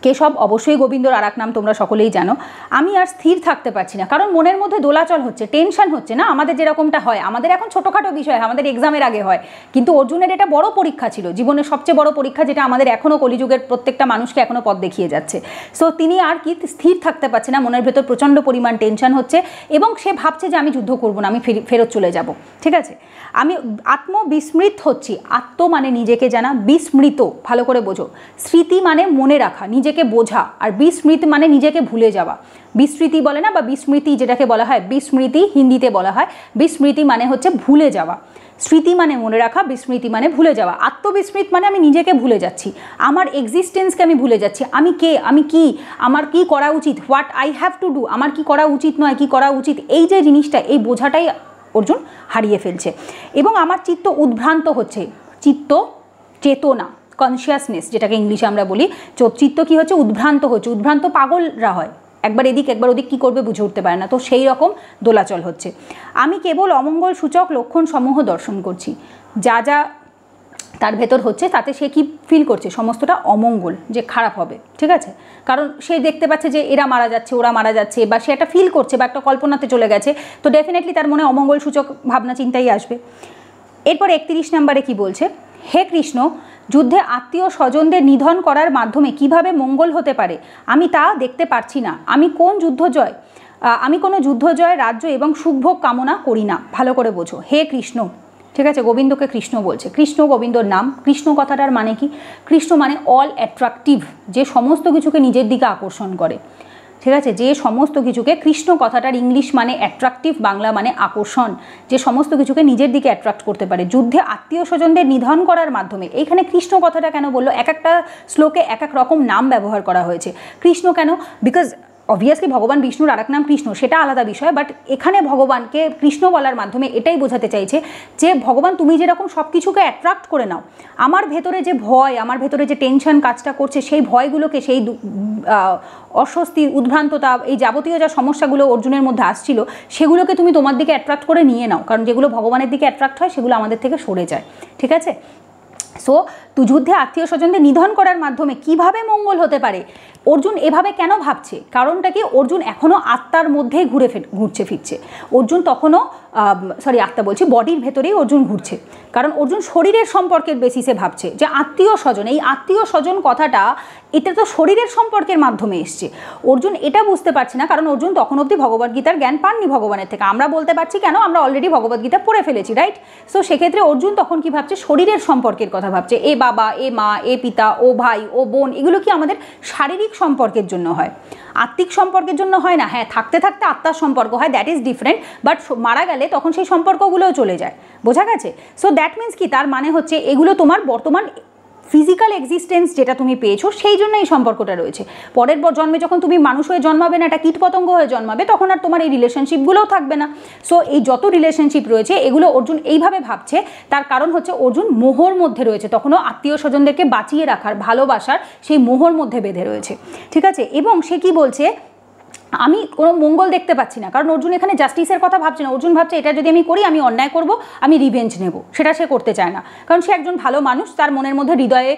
কেশব অবশ্যই গোবিন্দর আর এক নাম, তোমরা সকলেই জানো। আমি আর স্থির থাকতে পারছি না, কারণ মনের মধ্যে দোলাচল হচ্ছে, টেনশন হচ্ছে। না, আমাদের যেরকমটা হয়, আমাদের এখন ছোটোখাটো বিষয়, আমাদের এক্সামের আগে হয়, কিন্তু অর্জুনের এটা বড় পরীক্ষা ছিল, জীবনের সবচেয়ে বড় পরীক্ষা, যেটা আমাদের এখনও কলিযুগের প্রত্যেকটা মানুষকে এখনও পথ দেখিয়ে যাচ্ছে। সো তিনি আর কি স্থির থাকতে পারছে না, মনের ভেতর প্রচণ্ড পরিমাণ টেনশন হচ্ছে, এবং সে ভাবছে যে আমি যুদ্ধ করব না, আমি ফেরত চলে যাব। ঠিক আছে? আমি আত্মবিস্মৃত হচ্ছি। আত্ম মানে নিজেকে জানা, বিস্মৃত ভালো করে বোঝো, স্মৃতি মানে মনে রাখা, নিজেকে বোঝা, আর বিস্মৃতি মানে নিজেকে ভুলে যাওয়া। বিস্মৃতি বলে না, বা বিস্মৃতি যেটাকে বলা হয়, বিস্মৃতি হিন্দিতে বলা হয়, বিস্মৃতি মানে হচ্ছে ভুলে যাওয়া। স্মৃতি মানে মনে রাখা, বিস্মৃতি মানে ভুলে যাওয়া। আত্মবিস্মৃত মানে আমি নিজেকে ভুলে যাচ্ছি, আমার এক্সিস্টেন্সকে আমি ভুলে যাচ্ছি, আমি কে, আমি কি, আমার কি করা উচিত, what I have to do, আমার কি করা উচিত নয়, কি করা উচিত, এই যে জিনিসটা, এই বোঝাটাই অর্জুন হারিয়ে ফেলছে। এবং আমার চিত্ত উদ্ভ্রান্ত হচ্ছে, চিত্ত চেতনা, কনসিয়াসনেস যেটাকে ইংলিশে আমরা বলি, চিত্ত কি হচ্ছে? উদ্ভ্রান্ত হচ্ছে। উদ্ভ্রান্ত পাগলরা হয়, একবার এদিক একবার ওদিক কী করবে বুঝে উঠতে পারে না, তো সেই রকম দোলাচল হচ্ছে। আমি কেবল অমঙ্গল সূচক লক্ষণ সমূহ দর্শন করছি, যা যা তার ভেতর হচ্ছে তাতে সে কি ফিল করছে? সমস্তটা অমঙ্গল, যে খারাপ হবে। ঠিক আছে? কারণ সে দেখতে পাচ্ছে যে এরা মারা যাচ্ছে, ওরা মারা যাচ্ছে, বা সে একটা ফিল করছে বা একটা কল্পনাতে চলে গেছে, তো ডেফিনেটলি তার মনে অমঙ্গল সূচক ভাবনা চিন্তাই আসবে। এরপর 31 নম্বরে কি বলছে? হে কৃষ্ণ, যুদ্ধে আত্মীয় স্বজনদের নিধন করার মাধ্যমে কিভাবে মঙ্গল হতে পারে আমি তা দেখতে পারছি না। আমি কোনো যুদ্ধজয়, রাজ্য এবং সুখভোগ কামনা করি না। ভালো করে বোঝো, হে কৃষ্ণ। ঠিক আছে? গোবিন্দকে কৃষ্ণ বলছে। কৃষ্ণ গোবিন্দর নাম। কৃষ্ণ কথাটার মানে কি? কৃষ্ণ মানে অল অ্যাট্রাকটিভ, যে সমস্ত কিছুকে নিজের দিকে আকর্ষণ করে। ঠিক আছে? যে সমস্ত কিছুকে, কৃষ্ণ কথাটার ইংলিশ মানে অ্যাট্রাকটিভ, বাংলা মানে আকর্ষণ, যে সমস্ত কিছুকে নিজের দিকে অ্যাট্রাক্ট করতে পারে। যুদ্ধে আত্মীয় স্বজনদের নিধন করার মাধ্যমে, এইখানে কৃষ্ণ কথাটা কেন বললো? এক একটা শ্লোকে এক এক রকম নাম ব্যবহার করা হয়েছে। কৃষ্ণ কেন? বিকজ অবভিয়াসলি ভগবান বিষ্ণুর আরেক নাম কৃষ্ণ, সেটা আলাদা বিষয়, বাট এখানে ভগবানকে কৃষ্ণ বলার মাধ্যমে এটাই বোঝাতে চাইছে যে ভগবান তুমি যেরকম সব কিছুকে অ্যাট্রাক্ট করে নাও, আমার ভেতরে যে ভয়, আমার ভেতরে যে টেনশন কাজটা করছে, সেই ভয়গুলোকে, সেই অস্বস্তি, উদ্ভ্রান্ততা, এই যাবতীয় যা সমস্যাগুলো অর্জুনের মধ্যে আসছিল সেগুলোকে তুমি তোমার দিকে অ্যাট্রাক্ট করে নিয়ে নাও, কারণ যেগুলো ভগবানের দিকে অ্যাট্রাক্ট হয় সেগুলো আমাদের থেকে সরে যায়, ঠিক আছে? সো যুদ্ধে আত্মীয় স্বজনদের নিধন করার মাধ্যমে কিভাবে মঙ্গল হতে পারে, অর্জুন এভাবে কেন ভাবছে? কারণটা কি, অর্জুন এখনও আত্মার মধ্যেই ঘুরছে ফিরছে। অর্জুন তখনও আত্মা বলছি, বডির ভেতরেই অর্জুন ঘুরছে, কারণ অর্জুন শরীরের সম্পর্কের বেসিসে ভাবছে যে আত্মীয় স্বজন, এই আত্মীয় স্বজন কথাটা এটা তো শরীরের সম্পর্কের মাধ্যমে এসছে। অর্জুন এটা বুঝতে পারছে না, কারণ অর্জুন তখন অবধি ভগবদ্গীতার জ্ঞান পাননি ভগবানের থেকে। আমরা বলতে পারছি কেন, আমরা অলরেডি ভগবদ্গীতা পড়ে ফেলেছি, রাইট? সো সেক্ষেত্রে অর্জুন তখন কি ভাবছে, শরীরের সম্পর্কের কথা ভাবছে। এ বাবা, এ মা, এ পিতা, ও ভাই, ও বোন, এগুলো কি আমাদের শারীরিক সম্পর্কের জন্য হয়, আত্মিক সম্পর্কের জন্য হয় না। হ্যাঁ, থাকতে থাকতে আত্মার সম্পর্ক হয়, দ্যাট ইজ ডিফারেন্ট, বাট মারা গেলে তখন সেই সম্পর্কগুলোও চলে যায়, বোঝা গেছে? সো দ্যাট মিনস কি, তার মানে হচ্ছে এগুলো তোমার বর্তমান ফিজিক্যাল এক্সিস্টেন্স যেটা তুমি পেয়েছো সেই জন্য এই সম্পর্কটা রয়েছে। পরের জন্মে যখন তুমি মানুষ হয়ে জন্মাবে না, একটা কীটপতঙ্গ হয়ে জন্মাবে, তখন আর তোমার এই রিলেশনশিপগুলোও থাকবে না। সো এই যত রিলেশনশিপ রয়েছে এগুলো অর্জুন এইভাবে ভাবছে, তার কারণ হচ্ছে অর্জুন মোহর মধ্যে রয়েছে, তখনও আত্মীয় স্বজনদেরকে বাঁচিয়ে রাখার, ভালোবাসার সেই মোহর মধ্যে বেঁধে রয়েছে, ঠিক আছে? এবং সে কি বলছে, আমি কোনো মঙ্গল দেখতে পাচ্ছি না, কারণ অর্জুন এখানে জাস্টিসের কথা ভাবছে না। অর্জুন ভাবছে এটা যদি আমি করি, আমি অন্যায় করব, আমি রিভেঞ্জ নেব, সেটা সে করতে চায় না, কারণ সে একজন ভালো মানুষ, তার মনের মধ্যে হৃদয়ে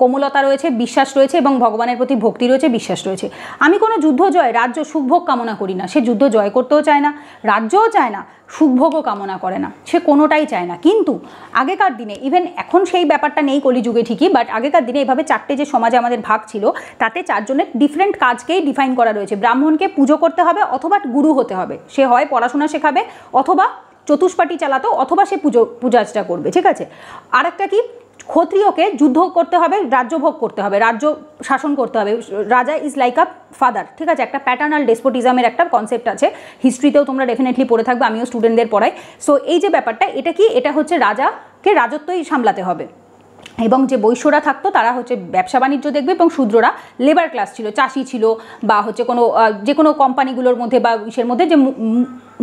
কোমলতা রয়েছে, বিশ্বাস রয়েছে, এবং ভগবানের প্রতি ভক্তি রয়েছে, বিশ্বাস রয়েছে। আমি কোনো যুদ্ধ জয়, রাজ্য, সুখভোগ কামনা করি না। সে যুদ্ধ জয় করতেও চায় না, রাজ্যও চায় না, সুখভোগও কামনা করে না, সে কোনোটাই চায় না। কিন্তু আগেকার দিনে, ইভেন এখন সেই ব্যাপারটা নেই কলিযুগে ঠিকই, বাট আগেকার দিনে এভাবে চারটে যে সমাজে আমাদের ভাগ ছিল, তাতে চারজনের ডিফারেন্ট কাজকেই ডিফাইন করা রয়েছে। ব্রাহ্মণকে পুজো করতে হবে, অথবা গুরু হতে হবে, সে হয় পড়াশোনা শেখাবে, অথবা চতুষ্পাটি চালাতো, অথবা সে পূজার্চনা করবে, ঠিক আছে? আরেকটা কি, ক্ষত্রিয়কে যুদ্ধ করতে হবে, রাজ্যভোগ করতে হবে, রাজ্য শাসন করতে হবে, রাজা ইজ লাইক আ ফাদার, ঠিক আছে? একটা প্যাটার্নাল ডেসপোটিজমের একটা কনসেপ্ট আছে, হিস্ট্রিতেও তোমরা ডেফিনেটলি পড়ে থাকবে, আমিও স্টুডেন্টদের পড়াই। সো এই যে ব্যাপারটা, এটা কি, এটা হচ্ছে রাজাকে রাজত্বই সামলাতে হবে, এবং যে বৈশ্যরা থাকতো তারা হচ্ছে ব্যবসা বাণিজ্য দেখবে, এবং শূদ্ররা লেবার ক্লাস ছিল, চাষি ছিল, বা হচ্ছে যে কোনো কোম্পানিগুলোর মধ্যে বা ইসের মধ্যে যে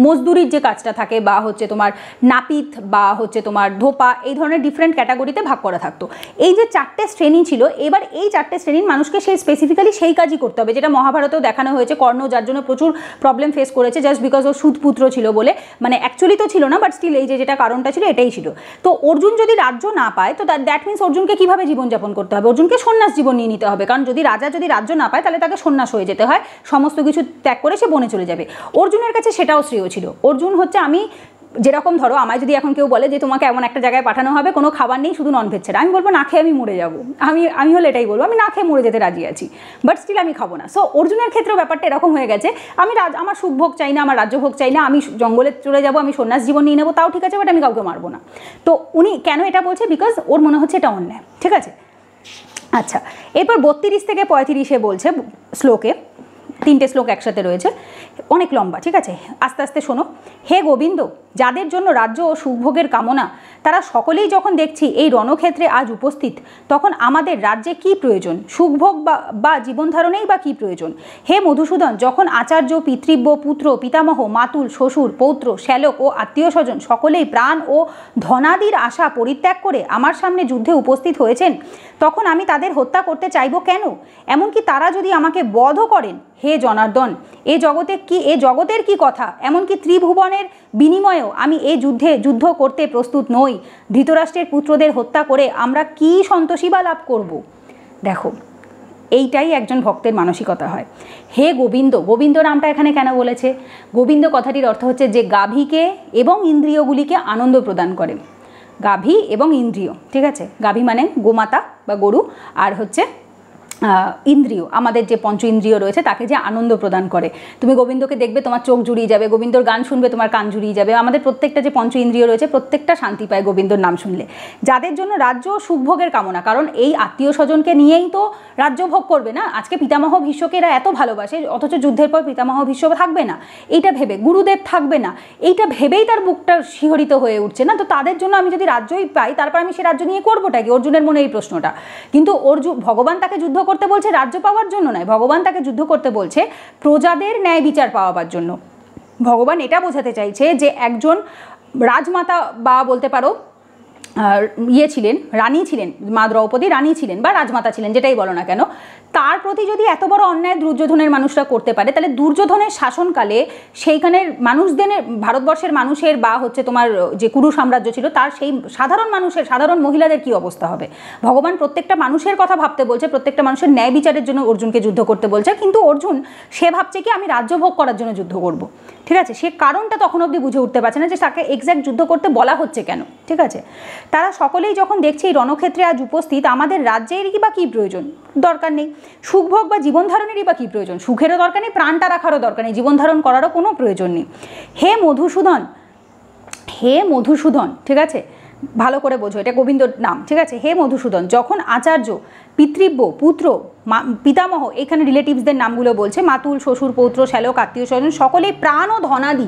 মজদুরির যে কাজটা থাকে, বা হচ্ছে তোমার নাপিত, বা হচ্ছে তোমার ধোপা, এই ধরনের ডিফারেন্ট ক্যাটাগরিতে ভাগ করা থাকতো। এই যে চারটে শ্রেণী ছিল, এবার এই চারটে শ্রেণীর মানুষকে সেই স্পেসিফিক্যালি সেই কাজই করতে হবে, যেটা মহাভারতেও দেখানো হয়েছে। কর্ণ যার জন্য প্রচুর প্রবলেম ফেস করেছে, জাস্ট বিকজ ও সুদপুত্র ছিল বলে, মানে অ্যাকচুয়ালি তো ছিল না, বাট স্টিল এই যেটা কারণটা ছিল এটাই ছিল। তো অর্জুন যদি রাজ্য না পায়, তো দ্যাট মিনস অর্জুনকে কীভাবে জীবনযাপন করতে হবে, অর্জুনকে সন্ন্যাস জীবন নিয়ে নিতে হবে, কারণ যদি রাজ্য না পায় তাহলে তাকে সন্ন্যাস হয়ে যেতে হয়, সমস্ত কিছু ত্যাগ করে সে বনে চলে যাবে। অর্জুনের কাছে সেটাও শ্রেয় ছিল। অর্জুন হচ্ছে, আমি যেরকম ধরো আমায় যদি এখন কেউ বলে যে তোমাকে এমন একটা জায়গায় পাঠানো হবে, কোনো খাবার নেই, শুধু ননভেজ ছাড়া, আমি বলবো না খেয়ে আমি মরে যাবো, আমি হলে এটাই বলবো, আমি না খেয়ে মরে যেতে রাজি আছি, বাট স্টিল আমি খাবো না। সো অর্জুনের ক্ষেত্রেও ব্যাপারটা এরকম হয়ে গেছে, আমার সুখভোগ চাই না, আমার রাজ্যভোগ চাই না, আমি জঙ্গলে চলে যাবো, আমি সন্ন্যাস জীবন নিয়ে নেবো, তাও ঠিক আছে, বাট আমি কাউকে মারবো না। তো উনি কেন এটা বলছে, বিকজ ওর মনে হচ্ছে এটা অন্যায়, ঠিক আছে? আচ্ছা, এরপর 32 থেকে 35 বলছে শ্লোকে, 3টে শ্লোক একসাথে রয়েছে, অনেক লম্বা, ঠিক আছে? আস্তে আস্তে শোনো। হে গোবিন্দ, যাদের জন্য রাজ্য ও সুখভোগের কামনা, তারা সকলেই যখন দেখছি এই রণক্ষেত্রে আজ উপস্থিত, তখন আমাদের রাজ্যে কি প্রয়োজন, সুখভোগ বা জীবনধারণেই বা কী প্রয়োজন? হে মধুসূদন, যখন আচার্য, পিতৃব্য, পুত্র, পিতামহ, মাতুল, শ্বশুর, পৌত্র, শ্যালক ও আত্মীয় স্বজন সকলেই প্রাণ ও ধনাদির আশা পরিত্যাগ করে আমার সামনে যুদ্ধে উপস্থিত হয়েছেন, তখন আমি তাদের হত্যা করতে চাইব কেন? এমনকি তারা যদি আমাকে বধও করেন, হে জনার্দন, এ জগতের কি কথা, এমনকি ত্রিভুবনের বিনিময়েও আমি এই যুদ্ধ করতে প্রস্তুত নই। ধৃতরাষ্ট্রের পুত্রদের হত্যা করে আমরা কি সন্তোষী বা লাভ করব? দেখো, এইটাই একজন ভক্তের মানসিকতা হয়। হে গোবিন্দ, গোবিন্দ নামটা এখানে কেন বলেছে? গোবিন্দ কথাটির অর্থ হচ্ছে যে গাভীকে এবং ইন্দ্রিয়গুলিকে আনন্দ প্রদান করে। গাভী এবং ইন্দ্রিয়, ঠিক আছে? গাভী মানে গোমাতা বা গরু, আর হচ্ছে ইন্দ্রিয়, আমাদের যে পঞ্চ ইন্দ্রিয় রয়েছে তাকে যে আনন্দ প্রদান করে। তুমি গোবিন্দকে দেখবে, তোমার চোখ জুড়িয়ে যাবে, গোবিন্দর গান শুনবে, তোমার কান জুড়িয়ে যাবে। আমাদের প্রত্যেকটা যে পঞ্চ ইন্দ্রিয় রয়েছে প্রত্যেকটা শান্তি পায় গোবিন্দর নাম শুনলে। যাদের জন্য রাজ্য ও সুখভোগের কামনা, কারণ এই আত্মীয় স্বজনকে নিয়েই তো রাজ্য ভোগ করবে না। আজকে পিতামহ ভীষ্মকে এরা এত ভালোবাসে, অথচ যুদ্ধের পর পিতামহ ভীষ্ম থাকবে না, এইটা ভেবে, গুরুদেব থাকবে না, এইটা ভেবেই তার বুকটা শিহরিত হয়ে উঠছে না। তো তাদের জন্য আমি যদি রাজ্যই পাই, তারপর আমি সে রাজ্য নিয়ে করবোটা কি? অর্জুনের মনে এই প্রশ্নটা। কিন্তু ভগবান তাকে যুদ্ধ করতে বলছে রাজ্য পাওয়ার জন্য নয়, ভগবান তাকে যুদ্ধ করতে বলছে প্রজাদের ন্যায় বিচার পাওয়ার জন্য। ভগবান এটা বোঝাতে চাইছে যে একজন রাজমাতা বা বলতে পারো ছিলেন, রানী ছিলেন, মা দ্রৌপদী রানী ছিলেন বা রাজমাতা ছিলেন, যেটাই বলো না কেন, তার প্রতি যদি এত বড় অন্যায় দুর্যোধনের মানুষরা করতে পারে, তাহলে দুর্যোধনের শাসনকালে সেইখানের মানুষদের, ভারতবর্ষের মানুষের বা হচ্ছে তোমার যে কুরু সাম্রাজ্য ছিল তার সেই সাধারণ মানুষের, সাধারণ মহিলাদের কি অবস্থা হবে। ভগবান প্রত্যেকটা মানুষের কথা ভাবতে বলছে, প্রত্যেকটা মানুষের ন্যায় বিচারের জন্য অর্জুনকে যুদ্ধ করতে বলছে, কিন্তু অর্জুন সে ভাবছে কি আমি রাজ্য ভোগ করার জন্য যুদ্ধ করব। ঠিক আছে, সে কারণটা তখন অবধি বুঝে উঠতে পারছে না যে তাকে এক্স্যাক্ট যুদ্ধ করতে বলা হচ্ছে কেন। ঠিক আছে, তারা সকলেই যখন দেখছে এই রণক্ষেত্রে আজ উপস্থিত, আমাদের রাজ্যেরই বা কী প্রয়োজন, দরকার নেই। সুখভোগ বা জীবন ধারণেরই বা কী প্রয়োজন, সুখেরও দরকার নেই, প্রাণটা রাখারও দরকার নেই, জীবন ধারণ করারও কোনো প্রয়োজন নেই। হে মধুসূদন, হে মধুসূদন, ঠিক আছে, ভালো করে বোঝো, এটা গোবিন্দর নাম। ঠিক আছে, হে মধুসূদন, যখন আচার্য, পিতৃব্য, পুত্র, পিতামহ, এখানে রিলেটিভসদের নামগুলো বলছে, মাতুল, শ্বশুর, পৌত্র, শ্যালক, আত্মীয় স্বজন, সকলেই প্রাণ ও ধনাদি,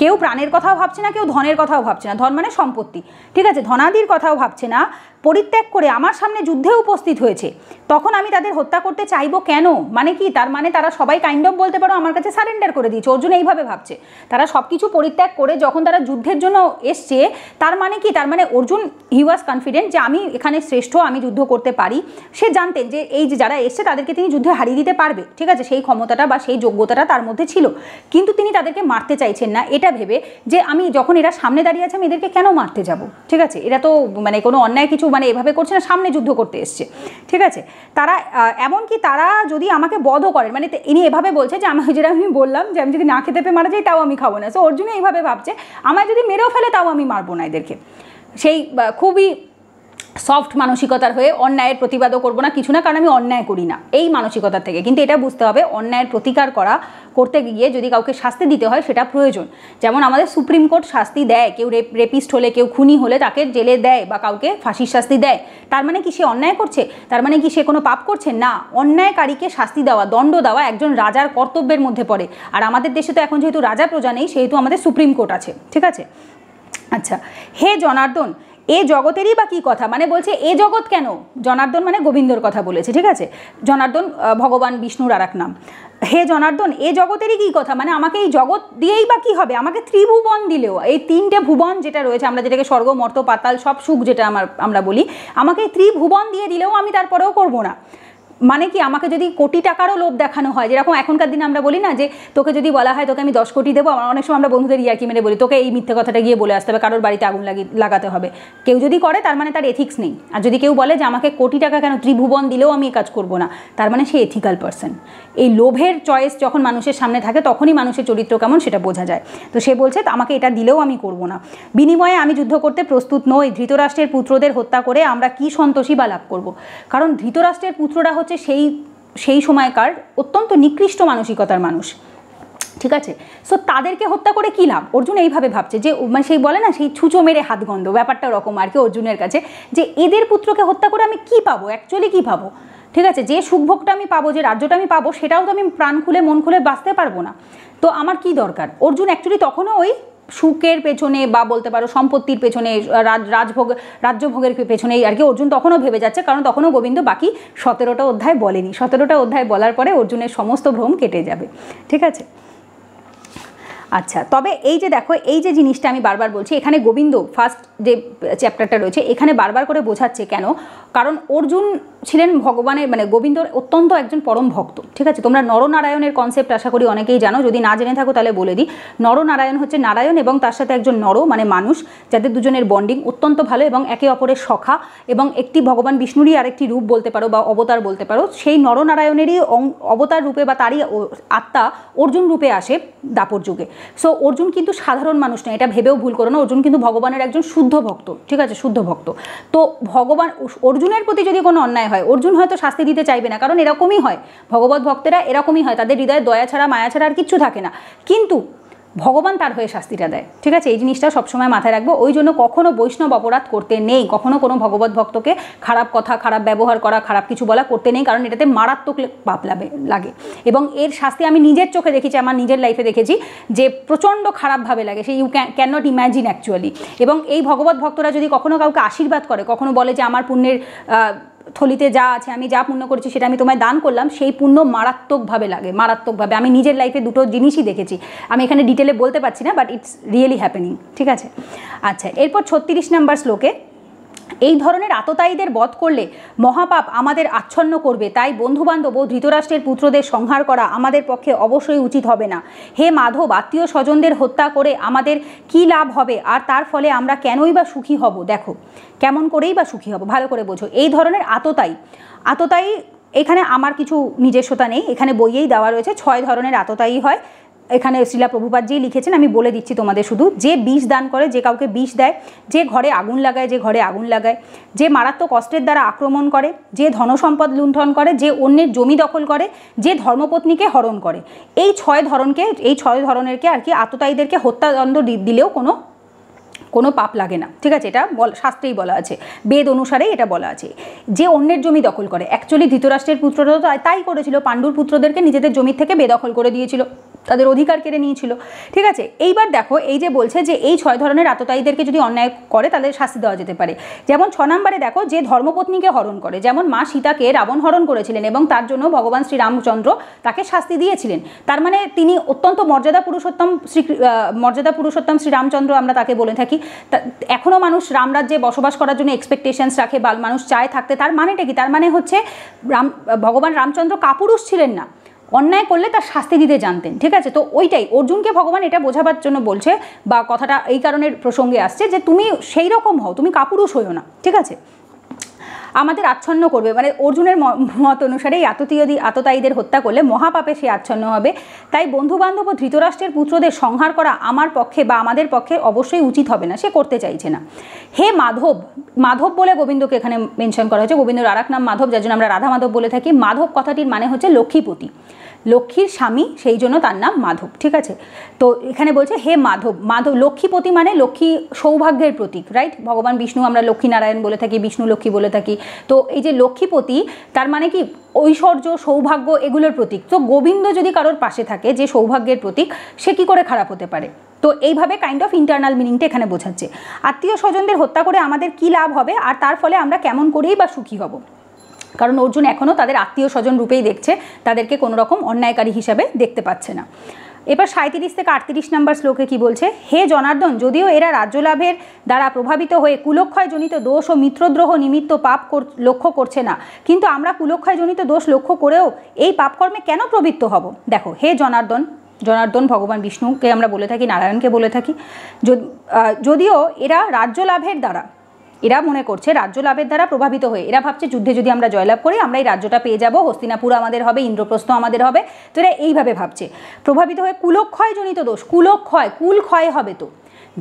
কেউ প্রাণের কথাও ভাবছে না, কেউ ধনের কথাও ভাবছে না, ধন মানে সম্পত্তি, ঠিক আছে, ধনাদির কথাও ভাবছে না, পরিত্যাগ করে আমার সামনে যুদ্ধে উপস্থিত হয়েছে, তখন আমি তাদের হত্যা করতে চাইবো কেন? মানে কি, তার মানে তারা সবাই কাইন্ড অফ বলতে পারো আমার কাছে সারেন্ডার করে দিয়েছে। অর্জুন এইভাবে ভাবছে, তারা সব কিছু পরিত্যাগ করে যখন তারা যুদ্ধের জন্য এসছে, তার মানে কি, তার মানে অর্জুন হি ওয়াজ কনফিডেন্ট যে আমি এখানে শ্রেষ্ঠ, আমি যুদ্ধ করতে পারি। সে জানতেন যে এই যে যারা এসছে তাদেরকে তিনি যুদ্ধে হারিয়ে দিতে পারবে, ঠিক আছে, সেই ক্ষমতাটা বা সেই যোগ্যতাটা তার মধ্যে ছিল, কিন্তু তিনি তাদেরকে মারতে চাইছেন না, এটা ভেবে যে আমি যখন এরা সামনে দাঁড়িয়ে আছে আমি এদেরকে কেন মারতে যাব। ঠিক আছে, এরা তো মানে কোনো অন্যায় কিছু মানে এভাবে করছে না, সামনে যুদ্ধ করতে এসছে। ঠিক আছে, তারা এমনকি তারা যদি আমাকে বধও করেন, মানে ইনি এভাবে বলছে যে যেটা আমি বললাম যে আমি যদি না খেতে পেয়ে মারা যাই তাও আমি খাবো না। সো অর্জুন এইভাবে ভাবছে আমায় যদি মেরেও ফেলে তাও আমি মারবো না এদেরকে। সেই খুবই সফট মানসিকতার হয়ে অন্যায়ের প্রতিবাদও করবো না, কিছু না, কারণ আমি অন্যায় করি না, এই মানসিকতার থেকে। কিন্তু এটা বুঝতে হবে অন্যায়ের প্রতিকার করতে গিয়ে যদি কাউকে শাস্তি দিতে হয় সেটা প্রয়োজন। যেমন আমাদের সুপ্রিম কোর্ট শাস্তি দেয়, কেউ রেপিস্ট হলে, কেউ খুনি হলে তাকে জেলে দেয় বা কাউকে ফাঁসির শাস্তি দেয়, তার মানে কি সে অন্যায় করছে? তার মানে কি সে কোনো পাপ করছে? না, অন্যায়কারীকে শাস্তি দেওয়া, দণ্ড দেওয়া একজন রাজার কর্তব্যের মধ্যে পড়ে। আর আমাদের দেশে তো এখন যেহেতু রাজা প্রজা নেই, সেহেতু আমাদের সুপ্রিম কোর্ট আছে। ঠিক আছে, আচ্ছা, হে জনার্দন, এ জগতেরই বা কী কথা, মানে বলছে এ জগৎ কেন, জনার্দন মানে গোবিন্দর কথা বলেছে। ঠিক আছে, জনার্দন ভগবান বিষ্ণুর আর এক নাম। হে জনার্দন, এ জগতেরই কী কথা, মানে আমাকে এই জগৎ দিয়েই বা কী হবে, আমাকে ত্রিভুবন দিলেও, এই তিনটে ভুবন যেটা রয়েছে, আমরা যেটাকে স্বর্গ, মর্ত, পাতাল, সব সুখ যেটা আমরা বলি, আমাকে এই ত্রিভুবন দিয়ে দিলেও আমি তারপরেও করবো না। মানে কি, আমাকে যদি কোটি টাকারও লোভ দেখানো হয়, যেরকম এখনকার দিনে আমরা বলি না যে তোকে যদি বলা হয় তোকে আমি 10 কোটি দেবো, অনেক সময় আমরা বন্ধুদের ইয়ার্কি মেরে বলি তোকে এই মিথ্যে কথাটা গিয়ে বলে আসতে হবে, কারোর বাড়িতে আগুন লাগাতে হবে। কেউ যদি করে তার মানে তার এথিক্স নেই। আর যদি কেউ বলে যে আমাকে কোটি টাকা কেন, ত্রিভুবন দিলেও আমি এই কাজ করবো না, তার মানে সে এথিক্যাল পারসন। এই লোভের চয়েস যখন মানুষের সামনে থাকে তখনই মানুষের চরিত্র কেমন সেটা বোঝা যায়। তো সে বলছে আমাকে এটা দিলেও আমি করবো না, বিনিময়ে আমি যুদ্ধ করতে প্রস্তুত নই। ধৃতরাষ্ট্রের পুত্রদের হত্যা করে আমরা কি সন্তোষী বা লাভ করবো? কারণ ধৃতরাষ্ট্রের পুত্ররা হচ্ছে সেই সময়কার অত্যন্ত নিকৃষ্ট মানসিকতার মানুষ। ঠিক আছে, সো তাদেরকে হত্যা করে কী লাভ? অর্জুন এইভাবে ভাবছে যে মানে সেই বলে না, সেই ছুঁচো মেরে হাত গন্ধ, ব্যাপারটা ওরকম আর কি অর্জুনের কাছে, যে এদের পুত্রকে হত্যা করে আমি কি পাবো, অ্যাকচুয়ালি কী পাবো? ঠিক আছে, যে সুখভোগটা আমি পাবো, যে রাজ্যটা আমি পাবো, সেটাও তো আমি প্রাণ খুলে মন খুলে বাঁচতে পারবো না। তো আমার কি দরকার? অর্জুন অ্যাকচুয়ালি তখনও ওই সুখের পেছনে বা বলতে পারো সম্পত্তির পেছনে, রাজ্যভোগের পেছনেই আর কি অর্জুন তখনও ভেবে যাচ্ছে, কারণ তখনও গোবিন্দ বাকি 17টা অধ্যায় বলেনি। 17টা অধ্যায় বলার পরে অর্জুনের সমস্ত ভ্রম কেটে যাবে। ঠিক আছে, আচ্ছা, তবে এই যে দেখো, এই যে জিনিসটা আমি বারবার বলছি, এখানে গোবিন্দ ফার্স্ট যে চ্যাপ্টারটা রয়েছে এখানে বারবার করে বোঝাচ্ছে কেন, কারণ অর্জুন ছিলেন ভগবানের মানে গোবিন্দর অত্যন্ত একজন পরম ভক্ত। ঠিক আছে, তোমরা নরনারায়ণের কনসেপ্ট আশা করি অনেকেই জানো, যদি না জেনে থাকো তাহলে বলে দিই। নরনারায়ণ হচ্ছে নারায়ণ এবং তার সাথে একজন নর মানে মানুষ, যাদের দুজনের বন্ডিং অত্যন্ত ভালো এবং একে অপরের সখা, এবং একটি ভগবান বিষ্ণুরই আরেকটি রূপ বলতে পারো বা অবতার বলতে পারো। সেই নরনারায়ণেরই অবতার রূপে বা তারই আত্মা অর্জুন রূপে আসে দাপর যুগে। সো অর্জুন কিন্তু সাধারণ মানুষ নয়, এটা ভেবেও ভুল করো না, অর্জুন কিন্তু ভগবানের একজন শুদ্ধ ভক্ত। ঠিক আছে, শুদ্ধ ভক্ত। তো ভগবান অর্জুনের প্রতি যদি কোনো অন্যায় হয়, অর্জুন হয়তো শাস্তি দিতে চাইবে না, কারণ এরকমই হয়, ভগবত ভক্তেরা এরকমই হয়, তাদের হৃদয়ে দয়া ছাড়া মায়া ছাড়া আর কিচ্ছু থাকে না, কিন্তু ভগবান তার হয়ে শাস্তিটা দেয়। ঠিক আছে, এই জিনিসটা সবসময় মাথায় রাখবো। ওই জন্য কখনো বৈষ্ণব অপরাধ করতে নেই, কখনো কোনো ভগবত ভক্তকে খারাপ কথা, খারাপ ব্যবহার করা, খারাপ কিছু বলা করতে নেই, কারণ এটাতে মারাত্মক পাপ লাগে। এবং এর শাস্তি আমি নিজের চোখে দেখেছি, আমার নিজের লাইফে দেখেছি যে প্রচণ্ড খারাপভাবে লাগে, সে you can not imagine actually. এবং এই ভগবত ভক্তরা যদি কখনো কাউকে আশীর্বাদ করে, কখনো বলে যে আমার পুণ্যের থলিতে যা আছে, আমি যা পুণ্য করেছি সেটা আমি তোমায় দান করলাম, সেই পুণ্য মারাত্মকভাবে লাগে, মারাত্মকভাবে। আমি নিজের লাইফে দুটো জিনিসই দেখেছি, আমি এখানে ডিটেলে বলতে পারছি না, বাট ইটস রিয়েলি হ্যাপেনিং, ঠিক আছে। আচ্ছা, এরপর 36 নম্বর শ্লোকে, এই ধরনের আততায়ীদের বধ করলে মহাপাপ আমাদের আচ্ছন্ন করবে, তাই বন্ধুবান্ধব ও ধৃতরাষ্ট্রের পুত্রদের সংহার করা আমাদের পক্ষে অবশ্যই উচিত হবে না। হে মাধব, আত্মীয় স্বজনদের হত্যা করে আমাদের কি লাভ হবে, আর তার ফলে আমরা কেনই বা সুখী হব? দেখো, কেমন করেই বা সুখী হব, ভালো করে বোঝো। এই ধরনের আততায়ী এখানে আমার কিছু নিজস্বতা নেই, এখানে বইয়েই দেওয়া রয়েছে 6 ধরনের আততায়ী হয়। এখানে শ্রীলা প্রভুপাদজি লিখেছেন, আমি বলে দিচ্ছি তোমাদের শুধু। যে বিষ দান করে, যে কাউকে বিষ দেয়, যে ঘরে আগুন লাগায়, যে মারাত্মক অস্ত্রের দ্বারা আক্রমণ করে, যে ধনসম্পদ লুণ্ঠন করে, যে অন্যের জমি দখল করে, যে ধর্মপত্নীকে হরণ করে, এই 6 ধরনেরকে আর কি আততায়ীদেরকে হত্যাদণ্ড দিলেও কোনো পাপ লাগে না, ঠিক আছে। এটা শাস্ত্রেই বলা আছে, বেদ অনুসারেই এটা বলা আছে। যে অন্যের জমি দখল করে, অ্যাকচুয়ালি ধৃতরাষ্ট্রের পুত্ররা তো তাই করেছিল, পাণ্ডুর পুত্রদেরকে নিজেদের জমি থেকে বেদখল করে দিয়েছিল, তাদের অধিকার কেড়ে নিয়েছিল, ঠিক আছে। এইবার দেখো, এই যে বলছে যে এই 6 ধরনের আততায়ীদেরকে যদি অন্যায় করে তাদের শাস্তি দেওয়া যেতে পারে। যেমন 6 নম্বরে দেখো, যে ধর্মপত্নীকে হরণ করে, যেমন মা সীতাকে রাবণ হরণ করেছিলেন এবং তার জন্য ভগবান শ্রীরামচন্দ্র তাকে শাস্তি দিয়েছিলেন। তার মানে তিনি অত্যন্ত মর্যাদা পুরুষোত্তম শ্রীরামচন্দ্র আমরা তাকে বলে থাকি। এখনও মানুষ রামরাজ্যে বসবাস করার জন্য এক্সপেকটেশনস রাখে বা মানুষ চায় থাকতে। তার মানেটা কি? তার মানে হচ্ছে ভগবান রামচন্দ্র কাপুরুষ ছিলেন না, অন্যায় করলে তার শাস্তি দিতে জানতেন, ঠিক আছে। তো ওইটাই অর্জুনকে ভগবান এটা বোঝাবার জন্য বলছে, বা কথাটা এই কারণের প্রসঙ্গে আসছে যে তুমি সেই রকম হও, তুমি কাপুরুষ হইও না, ঠিক আছে। আমাদের আচ্ছন্ন করবে, মানে অর্জুনের মত অনুসারে এই আততায়ীদের হত্যা করলে মহাপাপে সে আচ্ছন্ন হবে। তাই বন্ধুবান্ধব ও ধৃতরাষ্ট্রের পুত্রদের সংহার করা আমার পক্ষে বা আমাদের পক্ষে অবশ্যই উচিত হবে না, সে করতে চাইছে না। হে মাধব বলে গোবিন্দকে এখানে মেনশন করা হয়েছে। গোবিন্দর আরেক নাম মাধব, যার জন্য আমরা রাধা মাধব বলে থাকি। মাধব কথাটির মানে হচ্ছে লক্ষ্মীপতি, লক্ষ্মীর স্বামী, সেই জন্য তার নাম মাধব, ঠিক আছে। তো এখানে বলছে হে মাধব লক্ষ্মীপতি মানে লক্ষ্মী সৌভাগ্যের প্রতীক, রাইট। ভগবান বিষ্ণু আমরা লক্ষ্মী নারায়ণ বলে থাকি, বিষ্ণু লক্ষ্মী বলে থাকি। তো এই যে লক্ষ্মীপতি, তার মানে কি ঐশ্বর্য, সৌভাগ্য, এগুলোর প্রতীক। তো গোবিন্দ যদি কারোর পাশে থাকে, যে সৌভাগ্যের প্রতীক, সে কি করে খারাপ হতে পারে? তো এইভাবে কাইন্ড অফ ইন্টারনাল মিনিংটা এখানে বোঝাচ্ছে। আত্মীয় স্বজনদের হত্যা করে আমাদের কি লাভ হবে, আর তার ফলে আমরা কেমন করেই বা সুখী হব? কারণ অর্জুন এখনও তাদের আত্মীয় স্বজন রূপেই দেখছে, তাদেরকে কোনো রকম অন্যায়কারী হিসাবে দেখতে পাচ্ছে না। এবার 37 থেকে 38 নম্বর শ্লোকে কি বলছে? হে জনার্দন, যদিও এরা রাজ্যলাভের দ্বারা প্রভাবিত হয়ে কুলক্ষয়জনিত দোষ ও মিত্রদ্রোহ নিমিত্ত পাপ লক্ষ্য করছে না, কিন্তু আমরা কুলক্ষয়জনিত দোষ লক্ষ্য করেও এই পাপকর্মে কেন প্রবৃত্ত হব? দেখো, হে জনার্দন ভগবান বিষ্ণুকে আমরা বলে থাকি, নারায়ণকে বলে থাকি। যদিও এরা রাজ্যলাভের দ্বারা, এরা মনে করছে রাজ্য লাভের দ্বারা প্রভাবিত হয়ে, এরা ভাবছে যুদ্ধে যদি আমরা জয়লাভ করি আমরা এই রাজ্যটা পেয়ে যাব, হস্তিনাপুর আমাদের হবে, ইন্দ্রপ্রস্থ আমাদের হবে। তো এরা এইভাবে ভাবছে। প্রভাবিত হয়ে কুলক্ষয়জনিত দোষ, কুল ক্ষয় হবে। তো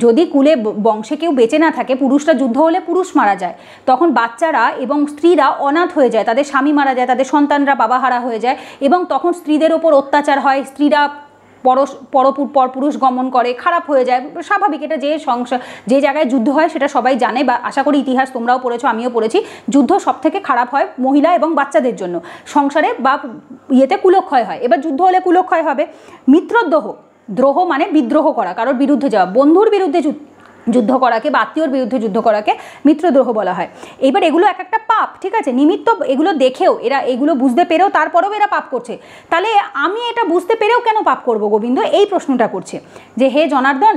যদি কুলে বংশে কেউ বেঁচে না থাকে, পুরুষরা যুদ্ধ হলে পুরুষ মারা যায়, তখন বাচ্চারা এবং স্ত্রীরা অনাথ হয়ে যায়, তাদের স্বামী মারা যায়, তাদের সন্তানরা বাবাহারা হয়ে যায়, এবং তখন স্ত্রীদের ওপর অত্যাচার হয়, স্ত্রীরা পরপুরুষ গমন করে, খারাপ হয়ে যায়, স্বাভাবিক। এটা যে জায়গায় যুদ্ধ হয় সেটা সবাই জানে, বা আশা করি ইতিহাস তোমরাও পড়েছো, আমিও পড়েছি। যুদ্ধ সব থেকে খারাপ হয় মহিলা এবং বাচ্চাদের জন্য, সংসারে বা ইয়েতে কুলক্ষয় হয়। এবার যুদ্ধ হলে কুলক্ষয় হবে। দ্রোহ মানে বিদ্রোহ করা, কারোর বিরুদ্ধে যাওয়া, বন্ধুর বিরুদ্ধে যুদ্ধ করাকে বা আত্মীয়র বিরুদ্ধে যুদ্ধ করাকে মিত্রদ্রোহ বলা হয়। এইবার এগুলো এক একটা পাপ, ঠিক আছে। নিমিত্ত এগুলো দেখেও, এরা এগুলো বুঝতে পেরেও তারপরেও এরা পাপ করছে। তাহলে আমি এটা বুঝতে পেরেও কেন পাপ করব? গোবিন্দ এই প্রশ্নটা করছে যে হে জনার্দন,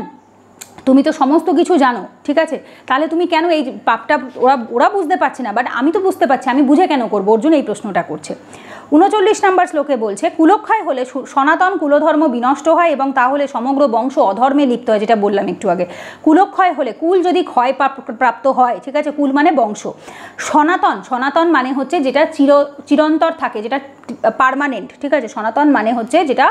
তুমি তো সমস্ত কিছু জানো, ঠিক আছে, তাহলে তুমি কেন এই পাপটা, ওরা বুঝতে পারছে না, বাট আমি তো বুঝতে পারছি, আমি বুঝে কেন করবো? অর্জুন এই প্রশ্নটা করছে। 39 নম্বর শ্লোকে বলছে কুলক্ষয় হলে সনাতন কুলধর্ম বিনষ্ট হয় এবং তাহলে সমগ্র বংশ অধর্মে লিপ্ত হয়, যেটা বললাম একটু আগে। কুলক্ষয় হলে, কুল যদি ক্ষয় প্রাপ্ত হয়, ঠিক আছে, কুল মানে বংশ। সনাতন মানে হচ্ছে যেটা চিরন্তর থাকে, যেটা পার্মানেন্ট, ঠিক আছে। সনাতন মানে হচ্ছে যেটা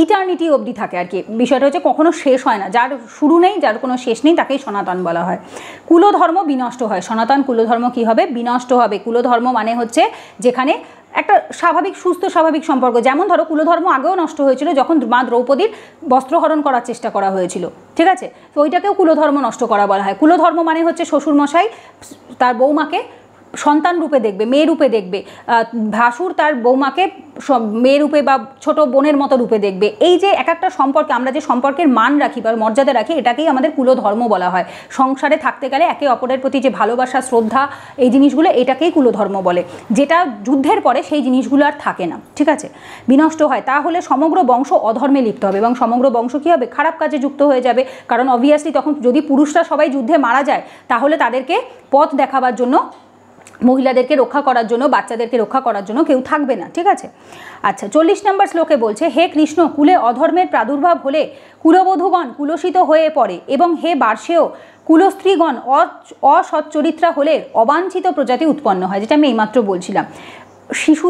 ইটার্নিটি অবধি থাকে আর কি। বিষয়টা হচ্ছে কখনো শেষ হয় না, যার শুরু নেই, যার কোনো শেষ নেই, তাকেই সনাতন বলা হয়। কুলধর্ম বিনষ্ট হয়, সনাতন কুলধর্ম কি হবে? বিনষ্ট হবে। কুলধর্ম মানে হচ্ছে যেখানে একটা সুস্থ স্বাভাবিক সম্পর্ক। যেমন ধরো কুলধর্ম আগেও নষ্ট হয়েছিল যখন মা দ্রৌপদীর বস্ত্রহরণ করার চেষ্টা করা হয়েছিল, ঠিক আছে। তো ওইটাকেও কুলধর্ম নষ্ট করা বলা হয়। কুলধর্ম মানে হচ্ছে শ্বশুরমশাই তার বৌমাকে সন্তান রূপে দেখবে, মেয়ে রূপে দেখবে, ভাসুর তার বৌমাকে মেয়ে রূপে বা ছোট বোনের মতো রূপে দেখবে। এই যে এক একটা সম্পর্কে আমরা যে সম্পর্কের মান রাখি বা মর্যাদা রাখি, এটাকেই আমাদের কুলধর্ম বলা হয়। সংসারে থাকতে গেলে একে অপরের প্রতি যে ভালোবাসা, শ্রদ্ধা, এই জিনিসগুলো এটাকেই কুলধর্ম বলে, যেটা যুদ্ধের পরে সেই জিনিসগুলো আর থাকে না, ঠিক আছে, বিনষ্ট হয়। তাহলে সমগ্র বংশ অধর্মে লিপ্ত হবে এবং সমগ্র বংশ কী হবে, খারাপ কাজে যুক্ত হয়ে যাবে। কারণ অবভিয়াসলি তখন যদি পুরুষরা সবাই যুদ্ধে মারা যায়, তাহলে তাদেরকে পথ দেখাবার জন্য, মহিলাদেরকে রক্ষা করার জন্য, বাচ্চাদেরকে রক্ষা করার জন্য কেউ থাকবে না, ঠিক আছে। আচ্ছা, 40 নম্বর শ্লোকে বলছে, হে কৃষ্ণ, কুলে অধর্মের প্রাদুর্ভাব হলে কুলবধূগণ কুলসিত হয়ে পড়ে এবং হে বার্ষেয় কুলস্ত্রীগণ অসচ্চরিত্রা হলে অবাঞ্ছিত প্রজাতি উৎপন্ন হয়, যেটা আমি এইমাত্র বলছিলাম। শিশু,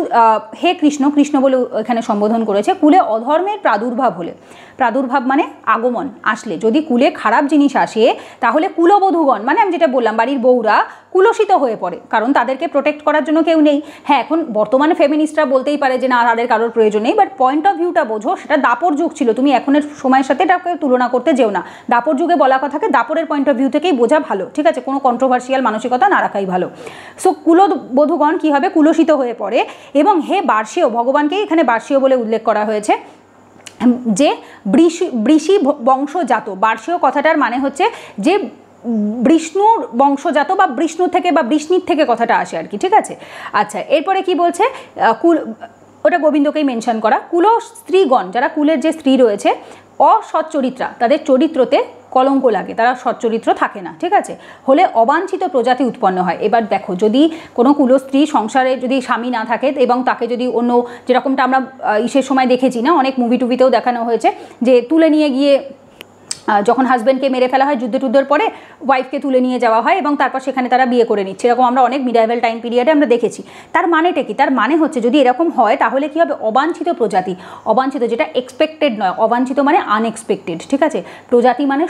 হে কৃষ্ণ, কৃষ্ণ বলে এখানে সম্বোধন করেছে, কুলে অধর্মের প্রাদুর্ভাব হলে, প্রাদুর্ভাব মানে আগমন, আসলে, যদি কুলে খারাপ জিনিস আসে তাহলে কুলবধূগণ মানে আমি যেটা বললাম বাড়ির বউরা কুলসিত হয়ে পড়ে, কারণ তাদেরকে প্রোটেক্ট করার জন্য কেউ নেই। হ্যাঁ, এখন বর্তমানে ফেমিনিস্টরা বলতেই পারে যে না, তাদের কারোর প্রয়োজন নেই, বাট পয়েন্ট অফ ভিউটা বোঝো, সেটা দাপর যুগ ছিল, তুমি এখনের সময়ের সাথে এটাকে তুলনা করতে যেও না। দাপর যুগে বলা কথাকে দাপরের পয়েন্ট অফ ভিউ থেকেই বোঝা ভালো, ঠিক আছে, কোনো কন্ট্রোভার্সিয়াল মানসিকতা না রাখাই ভালো। সো কুলবধূগণ কী হবে, কুলসিত হয়ে পড়ে এবং হে বার্ষীয়, ভগবানকেই এখানে বার্ষীয় বলে উল্লেখ করা হয়েছে, যে বৃষি বংশজাত। বার্ষীয় কথাটার মানে হচ্ছে যে বিষ্ণুর বংশজাত বা বিষ্ণু থেকে বা বৃষ্ণির থেকে কথাটা আসে আর কি, ঠিক আছে। আচ্ছা, এরপরে কি বলছে, ওটা গোবিন্দকেই মেনশন করা, কুল স্ত্রীগণ, যারা কুলের যে স্ত্রী রয়েছে, অসচ্চরিত্রা, তাদের চরিত্রতে কলঙ্ক লাগে, তারা সচ্চরিত্র থাকে না, ঠিক আছে, হলে অবাঞ্ছিত প্রজাতি উৎপন্ন হয়। এবার দেখো, যদি কোনো কুলস্ত্রী সংসারে যদি স্বামী না থাকে এবং তাকে যদি অন্য, যেরকমটা আমরা ইসের সময় দেখেছি না, অনেক মুভি টুভিতেও দেখানো হয়েছে, যে তুলে নিয়ে গিয়ে যখন হাজব্যান্ডকে মেরে ফেলা হয় যুদ্ধের পরে, ওয়াইফকে তুলে নিয়ে যাওয়া হয় এবং তারপর সেখানে তারা বিয়ে করে নিচ্ছে, এরকম আমরা অনেক মিডাইভাল টাইম পিরিয়ডে আমরা দেখেছি। তার মানেটা কি? তার মানে হচ্ছে যদি এরকম হয় তাহলে কী হবে, অবাঞ্ছিত প্রজাতি, অবাঞ্ছিত যেটা এক্সপেক্টেড নয়, অবাঞ্ছিত মানে আনএক্সপেক্টেড, ঠিক আছে। প্রজাতি মানে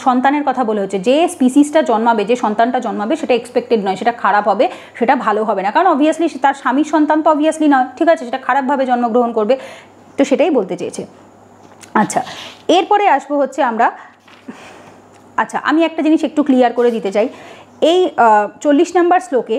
সন্তানের কথা বলে হচ্ছে, যে স্পিসিসটা জন্মাবে, যে সন্তানটা জন্মাবে সেটা এক্সপেক্টেড নয়, সেটা খারাপ হবে, সেটা ভালো হবে না, কারণ অবভিয়াসলি তার স্বামীর সন্তান তো অবভিয়াসলি নয়, ঠিক আছে, সেটা খারাপভাবে জন্মগ্রহণ করবে, তো সেটাই বলতে চেয়েছে। আচ্ছা, এরপরে আসবো হচ্ছে আমরা, আচ্ছা আমি একটা জিনিস একটু ক্লিয়ার করে দিতে চাই, এই 40 নম্বর শ্লোকে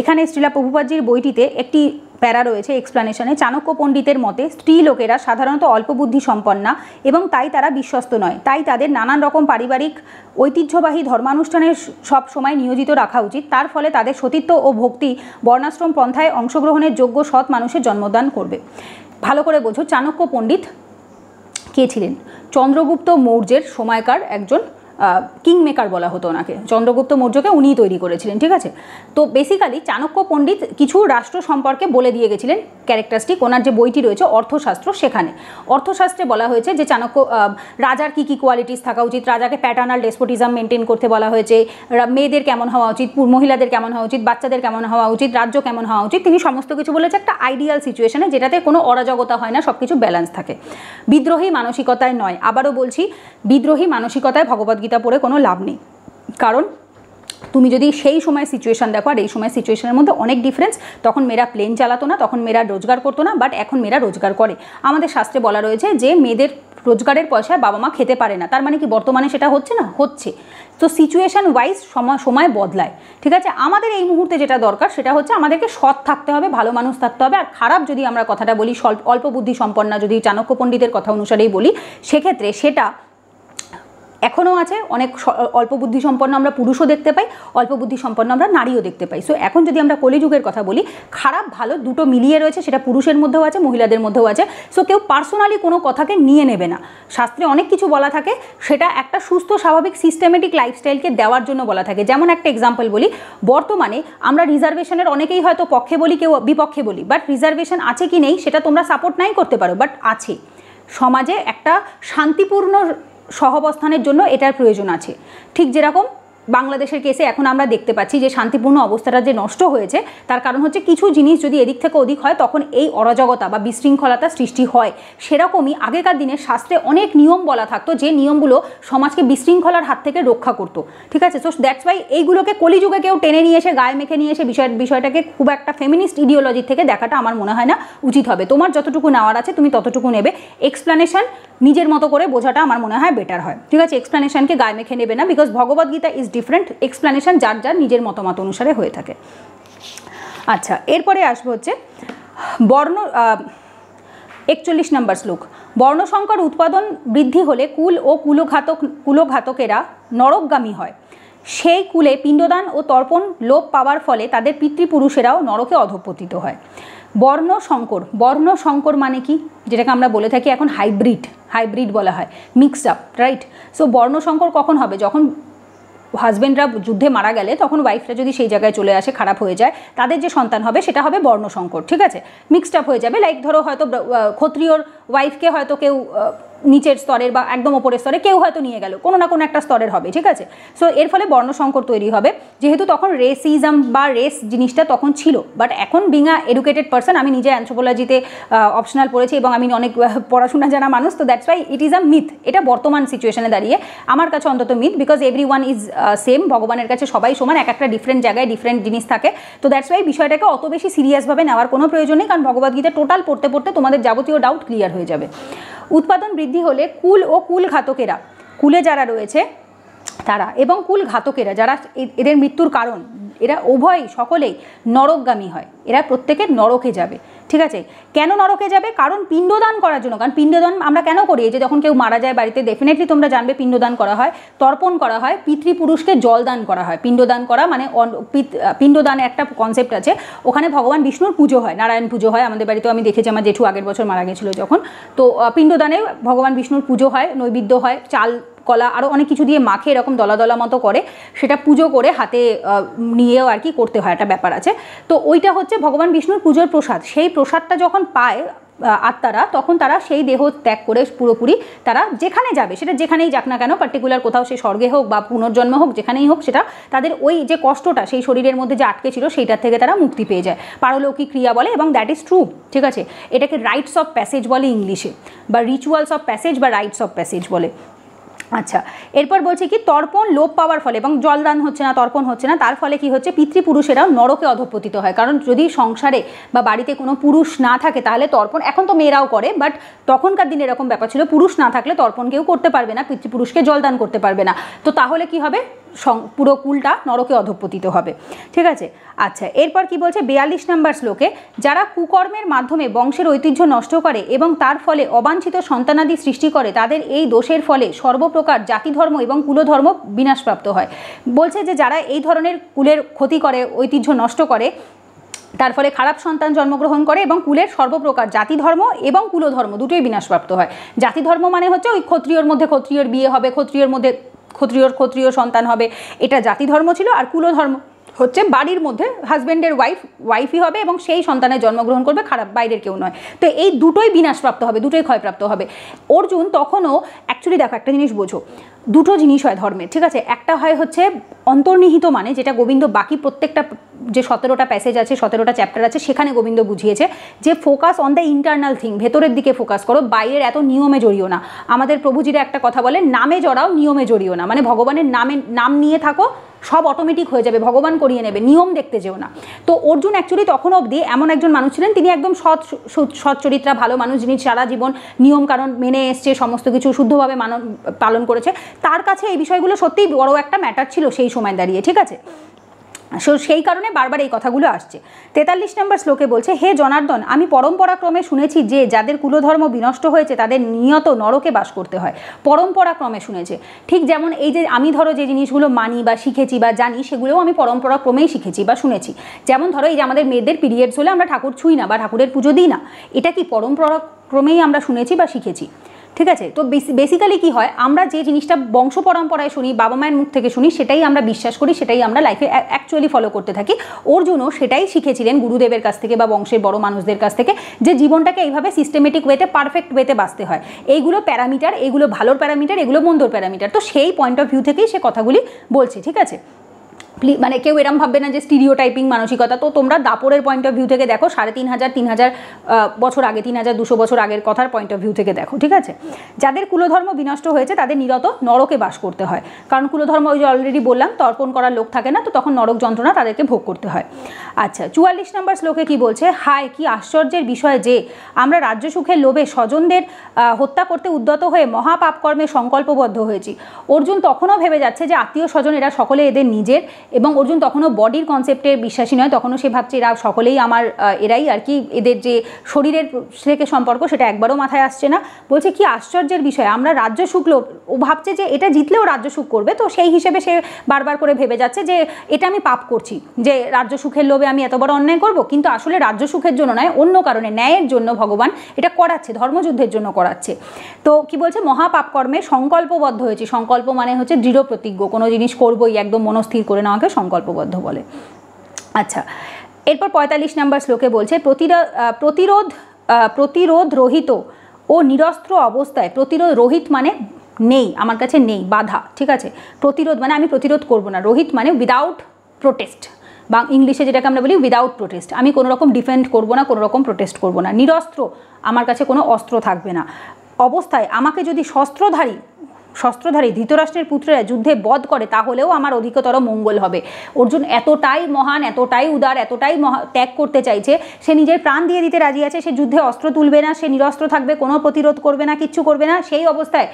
এখানে শ্রীলা প্রভুপাদজির বইটিতে একটি প্যারা রয়েছে এক্সপ্লানেশনে, চাণক্য পণ্ডিতের মতে স্ত্রী লোকেরা সাধারণত অল্প বুদ্ধি সম্পন্না এবং তাই তারা বিশ্বস্ত নয়, তাই তাদের নানান রকম পারিবারিক ঐতিহ্যবাহী ধর্মানুষ্ঠানে সব সময় নিয়োজিত রাখা উচিত, তার ফলে তাদের সতীত্ব ও ভক্তি বর্ণাশ্রম পন্থায় অংশগ্রহণের যোগ্য সৎ মানুষের জন্মদান করবে। ভালো করে বোঝো, চাণক্য পণ্ডিত কে ছিলেন? চন্দ্রগুপ্ত মৌর্যের সময়কার একজন কিং মেকার বলা হতো ওনাকে, চন্দ্রগুপ্ত মৌর্যকে উনিই তৈরি করেছিলেন, ঠিক আছে। তো বেসিক্যালি চাণক্য পণ্ডিত কিছু রাষ্ট্র সম্পর্কে বলে দিয়ে গেছিলেন ক্যারেক্টারিস্টিক, ওনার যে বইটি রয়েছে অর্থশাস্ত্র, সেখানে অর্থশাস্ত্রে বলা হয়েছে যে চাণক্য রাজার কী কী কোয়ালিটিস থাকা উচিত, রাজাকে প্যাটার্নাল ডেসপোটিজম মেনটেন করতে বলা হয়েছে, মেয়েদের কেমন হওয়া উচিত, মহিলাদের কেমন হওয়া উচিত, বাচ্চাদের কেমন হওয়া উচিত, রাজ্য কেমন হওয়া উচিত, তিনি সমস্ত কিছু বলেছে একটা আইডিয়াল সিচুয়েশনে, যেটাতে কোনো অরাজকতা হয় না, সব কিছু ব্যালেন্স থাকে, বিদ্রোহী মানসিকতায় নয়। আবারও বলছি, বিদ্রোহী মানসিকতায় ভগবদ্গীতা পড়ে কোনো লাভ নেই, কারণ তুমি যদি সেই সময় সিচুয়েশান দেখো আর এই সময় সিচুয়েশনের মধ্যে অনেক ডিফারেন্স। তখন মেয়েরা প্লেন চালাতো না, তখন মেয়েরা রোজগার করতো না, বাট এখন মেয়েরা রোজগার করে। আমাদের শাস্ত্রে বলা রয়েছে যে মেয়েদের রোজগারের পয়সায় বাবা মা খেতে পারে না, তার মানে কি বর্তমানে সেটা হচ্ছে না? হচ্ছে। তো সিচুয়েশান ওয়াইজ সময় বদলায়, ঠিক আছে। আমাদের এই মুহূর্তে যেটা দরকার সেটা হচ্ছে আমাদেরকে সৎ থাকতে হবে, ভালো মানুষ থাকতে হবে। আর খারাপ যদি আমরা কথাটা বলি, অল্প বুদ্ধি সম্পন্না যদি চাণক্য পণ্ডিতের কথা অনুসারেই বলি, সেক্ষেত্রে সেটা এখনও আছে। অনেক অল্প বুদ্ধি সম্পন্ন আমরা পুরুষও দেখতে পাই, অল্প বুদ্ধি সম্পন্ন আমরা নারীও দেখতে পাই। সো এখন যদি আমরা কলিযুগের কথা বলি, খারাপ ভালো দুটো মিলিয়ে রয়েছে, সেটা পুরুষের মধ্যেও আছে, মহিলাদের মধ্যেও আছে। সো কেউ পার্সোনালি কোনো কথাকে নিয়ে নেবে না। শাস্ত্রে অনেক কিছু বলা থাকে, সেটা একটা সুস্থ স্বাভাবিক সিস্টেমেটিক লাইফস্টাইলকে দেওয়ার জন্য বলা থাকে। যেমন একটা এক্সাম্পল বলি, বর্তমানে আমরা রিজার্ভেশনের অনেকেই হয়তো পক্ষে বলি, কেউ বিপক্ষে বলি, বাট রিজার্ভেশন আছে কি নেই সেটা তোমরা সাপোর্ট নাই করতে পারো, বাট আছে। সমাজে একটা শান্তিপূর্ণ সহাবস্থানের জন্য এটার প্রয়োজন আছে। ঠিক যেরকম বাংলাদেশের কেসে এখন আমরা দেখতে পাচ্ছি যে শান্তিপূর্ণ অবস্থাটা যে নষ্ট হয়েছে, তার কারণ হচ্ছে কিছু জিনিস যদি এদিক থেকে ওদিক হয় তখন এই অরাজকতা বা বিশৃঙ্খলতা সৃষ্টি হয়। সেরকমই আগেকার দিনের শাস্ত্রে অনেক নিয়ম বলা থাকতো, যে নিয়মগুলো সমাজকে বিশৃঙ্খলার হাত থেকে রক্ষা করতো, ঠিক আছে। সো দ্যাটস ওয়াই এইগুলোকে কলিযুগে কেউ টেনে নিয়ে এসে গায়ে মেখে নিয়ে এসে বিষয়টাকে খুব একটা ফেমিনিস্ট ইডিওলজি থেকে দেখাটা আমার মনে হয় না উচিত হবে। তোমার যতটুকু নেওয়ার আছে তুমি ততটুকু নেবে, এক্সপ্লানেশন নিজের মতো করে বোঝাটা আমার মনে হয় বেটার হয়, ঠিক আছে। এক্সপ্লানেশনকে গায়ে মেখে নেবে না, because Bhagavadgita is different, explanation যার যার নিজের মতামত অনুসারে হয়ে থাকে। আচ্ছা, এরপরে আসবো হচ্ছে বর্ণ 41 নম্বর শ্লোক। বর্ণসংকর উৎপাদন বৃদ্ধি হলে কুল ও কুলঘাতকেরা নরকগামী হয়। সেই কুলে পিণ্ডদান ও তর্পণ লোপ পাওয়ার ফলে তাদের পিতৃপুরুষেরাও নরকে অধঃপতিত হয়। বর্ণসংকর মানে কি, যেটাকে আমরা বলে থাকি এখন হাইব্রিড বলা হয়, মিক্সড আপ, রাইট? সো বর্ণসংকর কখন হবে? যখন হাজব্যান্ডরা যুদ্ধে মারা গেলে তখন ওয়াইফরা যদি সেই জায়গায় চলে আসে, খারাপ হয়ে যায়, তাদের যে সন্তান হবে সেটা হবে বর্ণসংকর, ঠিক আছে? মিক্সড আপ হয়ে যাবে। লাইক ধরো হয়তো ক্ষত্রিয়র ওয়াইফকে হয়তো কেউ নিচের স্তরের বা একদম ওপরের স্তরে কেউ হয়তো নিয়ে গেল, কোনো না কোনো একটা স্তরের হবে, ঠিক আছে? সো এর ফলে বর্ণসংকর তৈরি হবে, যেহেতু তখন রেসিজম বা রেস জিনিসটা তখন ছিল। বাট এখন বিং আ এডুকেটেড পার্সন, আমি নিজে অ্যানথ্রোপোলজিতে অপশনাল পড়েছি এবং আমি অনেক পড়াশোনা জানা মানুষ, তো that's why it is a myth. এটা বর্তমান সিচুয়েশনে দাঁড়িয়ে আমার কাছে অন্তত myth, because every one is same, ভগবানের কাছে সবাই সমান, এক একটা ডিফারেন্ট জায়গায় ডিফারেন্ট জিনিস থাকে। তো দ্যাটস ওয়াই বিষয়টাকে অত বেশি সিরিয়াসভাবে নেওয়ার কোনো প্রয়োজন নেই, কারণ ভগবদ্গীতা টোটাল পড়তে পড়তে তোমাদের যাবতীয় ডাউট ক্লিয়ার হয়ে যাবে। উৎপাদন বৃদ্ধি হলে কুল ও কুলঘাতকেরা, কুলে যারা রয়েছে তারা এবং কুলঘাতকেরা যারা এদের মৃত্যুর কারণ, এরা উভয়ই সকলেই নরকগামী হয়, এরা প্রত্যেকে নরকে যাবে, ঠিক আছে? কেন নরকে যাবে? কারণ পিণ্ডদান করার জন্য। কারণ পিণ্ডদান আমরা কেন করি? এই যে যখন কেউ মারা যায় বাড়িতে, ডেফিনেটলি তোমরা জানবে পিণ্ডদান করা হয়, তর্পণ করা হয়, পিতৃপুরুষকে জলদান করা হয়। পিণ্ডদান করা মানে পিণ্ডদানে একটা কনসেপ্ট আছে, ওখানে ভগবান বিষ্ণুর পুজো হয়, নারায়ণ পুজো হয়। আমাদের বাড়িতেও আমি দেখেছি, আমার জেঠু আগের বছর মারা গেছিলো যখন, তো পিণ্ডদানে ভগবান বিষ্ণুর পুজো হয়, নৈবেদ্য হয়, চাল কলা আরও অনেক কিছু দিয়ে মাখে এরকম দলা দলা মতো করে, সেটা পুজো করে হাতে নিয়েও আর কি করতে হয়, একটা ব্যাপার আছে। তো ওইটা হচ্ছে ভগবান বিষ্ণুর পুজোর প্রসাদ। সেই প্রসাদটা যখন পায় আত্মারা, তখন তারা সেই দেহ ত্যাগ করে পুরোপুরি তারা যেখানে যাবে, সেটা যেখানেই যাক না কেন, পার্টিকুলার কোথাও সে স্বর্গে হোক বা পুনর্জন্ম হোক, যেখানেই হোক, সেটা তাদের ওই যে কষ্টটা সেই শরীরের মধ্যে যে আটকে ছিল সেইটার থেকে তারা মুক্তি পেয়ে যায়, পারলৌকিক ক্রিয়া বলে, এবং দ্যাট ইজ ট্রু, ঠিক আছে? এটাকে রাইটস অফ প্যাসেজ বলে ইংলিশে, বা রিচুয়ালস অফ প্যাসেজ বা রাইটস অফ প্যাসেজ বলে। আচ্ছা, এরপর বলছে কি, তর্পণ লোপ পাওয়ার ফলে, এবং জলদান হচ্ছে না, তর্পণ হচ্ছে না, তার ফলে কি হচ্ছে, পিতৃপুরুষেরাও নরকে অধঃপতিত হয়। কারণ যদি সংসারে বা বাড়িতে কোনো পুরুষ না থাকে তাহলে তর্পণ, এখন তো মেয়েরাও করে, বাট তখনকার দিনে এরকম ব্যাপার ছিল, পুরুষ না থাকলে তর্পণ কেউ করতে পারবে না, পিতৃপুরুষকে জলদান করতে পারবে না। তো তাহলে কি হবে, পুরো কুলটা নরকে অধঃপতিত হবে, ঠিক আছে? আচ্ছা, এরপর কি বলছে 42 নম্বর শ্লোকে, যারা কুকর্মের মাধ্যমে বংশের ঐতিহ্য নষ্ট করে এবং তার ফলে অবাঞ্ছিত সন্তানাদি সৃষ্টি করে, তাদের এই দোষের ফলে সর্বপ্রকার জাতিধর্ম এবং কুলধর্ম বিনাশপ্রাপ্ত হয়। বলছে যে যারা এই ধরনের কুলের ক্ষতি করে, ঐতিহ্য নষ্ট করে, তার ফলে খারাপ সন্তান জন্মগ্রহণ করে এবং কুলের সর্বপ্রকার জাতিধর্ম এবং কুলধর্ম দুটোই বিনাশপ্রাপ্ত হয়। জাতিধর্ম মানে হচ্ছে ওই ক্ষত্রিয়র মধ্যে ক্ষত্রিয়র বিয়ে হবে, ক্ষত্রিয়র মধ্যে ক্ষত্রিয় সন্তান হবে, এটা জাতিধর্ম ছিল। আর কুলধর্ম হচ্ছে বাড়ির মধ্যে হাজব্যান্ডের ওয়াইফই হবে এবং সেই সন্তানের জন্মগ্রহণ করবে, খারাপ বাইরের কেউ নয়। তো এই দুটোই বিনাশপ্রাপ্ত হবে, দুটোই ক্ষয়প্রাপ্ত হবে। অর্জুন তখনও অ্যাকচুয়ালি দেখো, একটা জিনিস বোঝো, দুটো জিনিস হয় ধর্মের, ঠিক আছে? একটা হয় হচ্ছে অন্তর্নিহিত, মানে যেটা গোবিন্দ বাকি প্রত্যেকটা যে 17টা প্যাসেজ আছে, 17টা চ্যাপ্টার আছে, সেখানে গোবিন্দ বুঝিয়েছে যে focus on the internal thing, ভেতরের দিকে ফোকাস করো, বাইরের এত নিয়মে জড়িও না। আমাদের প্রভুজিরা একটা কথা বলে, নামে জড়াও, নিয়মে জড়িও না। মানে ভগবানের নাম নিয়ে থাকো, সব অটোমেটিক হয়ে যাবে, ভগবান করিয়ে নেবে, নিয়ম দেখতে যেও না। তো অর্জুন অ্যাকচুয়ালি তখন অবধি এমন একজন মানুষ ছিলেন, তিনি একদম সৎ চরিত্রা, ভালো মানুষ, যিনি সারা জীবন নিয়ম কারণ মেনে এসছে, সমস্ত কিছু শুদ্ধভাবে পালন করেছে। তার কাছে এই বিষয়গুলো সত্যিই বড় একটা ম্যাটার ছিল সেই সময় দাঁড়িয়ে, ঠিক আছে? সেই কারণে বারবার এই কথাগুলো আসছে। 43 নম্বর শ্লোকে বলছে, হে জনার্দন, আমি পরম্পরাক্রমে শুনেছি যে যাদের কুলধর্ম বিনষ্ট হয়েছে তাদের নিয়ত নরকে বাস করতে হয়। পরম্পরাক্রমে শুনেছে, ঠিক যেমন এই যে আমি ধরো যে জিনিসগুলো মানি বা শিখেছি বা জানি, সেগুলোও আমি পরম্পরাক্রমেই শিখেছি বা শুনেছি। যেমন ধরো এই যে আমাদের মেয়েদের পিরিয়ডস হলে আমরা ঠাকুর ছুঁই না বা ঠাকুরের পুজো দিই না, এটা কি পরম্পরাক্রমেই আমরা শুনেছি বা শিখেছি, ঠিক আছে? তো বেসিক্যালি কি হয়, আমরা যে জিনিসটা বংশ পরম্পরায় শুনি, বাবা মায়ের মুখ থেকে শুনি, সেটাই আমরা বিশ্বাস করি, সেটাই আমরা লাইফে অ্যাকচুয়ালি ফলো করতে থাকি। অর্জুনও সেটাই শিখেছিলেন গুরুদেবের কাছ থেকে বা বংশের বড় মানুষদের কাছ থেকে, যে জীবনটাকে এইভাবে সিস্টেমেটিক ওয়েতে, পারফেক্ট ওয়েতে বাঁচতে হয়। এইগুলো প্যারামিটার, এইগুলো ভালোর প্যারামিটার, এগুলো মন্দর প্যারামিটার। তো সেই পয়েন্ট অফ ভিউ থেকেই সে কথাগুলি বলছে, ঠিক আছে? মানে কেউ এরম ভাববে না যে স্টিরিওটাইপিং মানসিকতা। তো তোমরা দাপরের পয়েন্ট অফ ভিউ থেকে দেখো, 3500 বছর আগে, 3200 বছর আগের কথার পয়েন্ট অফ ভিউ থেকে দেখো, ঠিক আছে? যাদের কুলধর্ম বিনষ্ট হয়েছে তাদের নিরত নরকে বাস করতে হয়, কারণ কুলধর্ম ওই যে অলরেডি বললাম, তর্পণ করার লোক থাকে না, তো তখন নরক যন্ত্রণা তাদেরকে ভোগ করতে হয়। আচ্ছা, 44 নম্বর শ্লোকে কি বলছে, হায় কি আশ্চর্যের বিষয় যে আমরা রাজ্য সুখের লোভে স্বজনদের হত্যা করতে উদ্যত হয়ে মহাপাপকর্মে সংকল্পবদ্ধ হয়েছি। অর্জুন তখনও ভেবে যাচ্ছে যে আত্মীয় স্বজন এরা সকলে এদের নিজের, এবং অর্জুন তখনও বডির কনসেপ্টে বিশ্বাসী নয়, তখনও সে ভাবছে এরা সকলেই আমার এরাই আর কি, এদের যে শরীরের থেকে সম্পর্ক সেটা একবারও মাথায় আসছে না। বলছে কি আশ্চর্যের বিষয়, আমরা রাজ্য সুখ লোভ, ও ভাবছে যে এটা জিতলেও রাজ্য সুখ করবে, তো সেই হিসেবে সে বারবার করে ভেবে যাচ্ছে যে এটা আমি পাপ করছি, যে রাজ্য সুখের লোভে আমি এত বড় অন্যায় করব। কিন্তু আসলে রাজ্য সুখের জন্য নয়, অন্য কারণে, ন্যায়ের জন্য ভগবান এটা করাচ্ছে, ধর্মযুদ্ধের জন্য করাচ্ছে। তো কি বলছে, মহাপাপ কর্মে সংকল্পবদ্ধ হয়েছে। সংকল্প মানে হচ্ছে দৃঢ় প্রতিজ্ঞ, কোনো জিনিস করবোই, একদম মনস্থির করে নেওয়াকে সংকল্পবদ্ধ বলে। আচ্ছা, এরপর 45 নম্বর শ্লোকে বলছে প্রতিরোধ রহিত ও নিরস্ত্র অবস্থায়, প্রতিরোধ রহিত মানে নেই, আমার কাছে নেই, বাধা, ঠিক আছে। প্রতিরোধ মানে আমি প্রতিরোধ করব না, রহিত মানে উইদাউট প্রোটেস্ট, বা ইংলিশে যেটাকে আমরা বলি উইদাউট প্রোটেস্ট, আমি কোনো রকম ডিফেন্ড করব না, কোনো রকম প্রোটেস্ট করব না। নিরস্ত্র, আমার কাছে কোনো অস্ত্র থাকবে না অবস্থায় আমাকে যদি শস্ত্রধারী ধৃতরাষ্ট্রের পুত্রেরা যুদ্ধে বধ করে তাহলেও আমার অধিকতর মঙ্গল হবে। অর্জুন এতটাই মহান, এতটাই উদার, এতটাই ত্যাগ করতে চাইছে, সে নিজের প্রাণ দিয়ে দিতে রাজি আছে, সে যুদ্ধে অস্ত্র তুলবে না, সে নিরস্ত্র থাকবে, কোনো প্রতিরোধ করবে না, কিচ্ছু করবে না। সেই অবস্থায়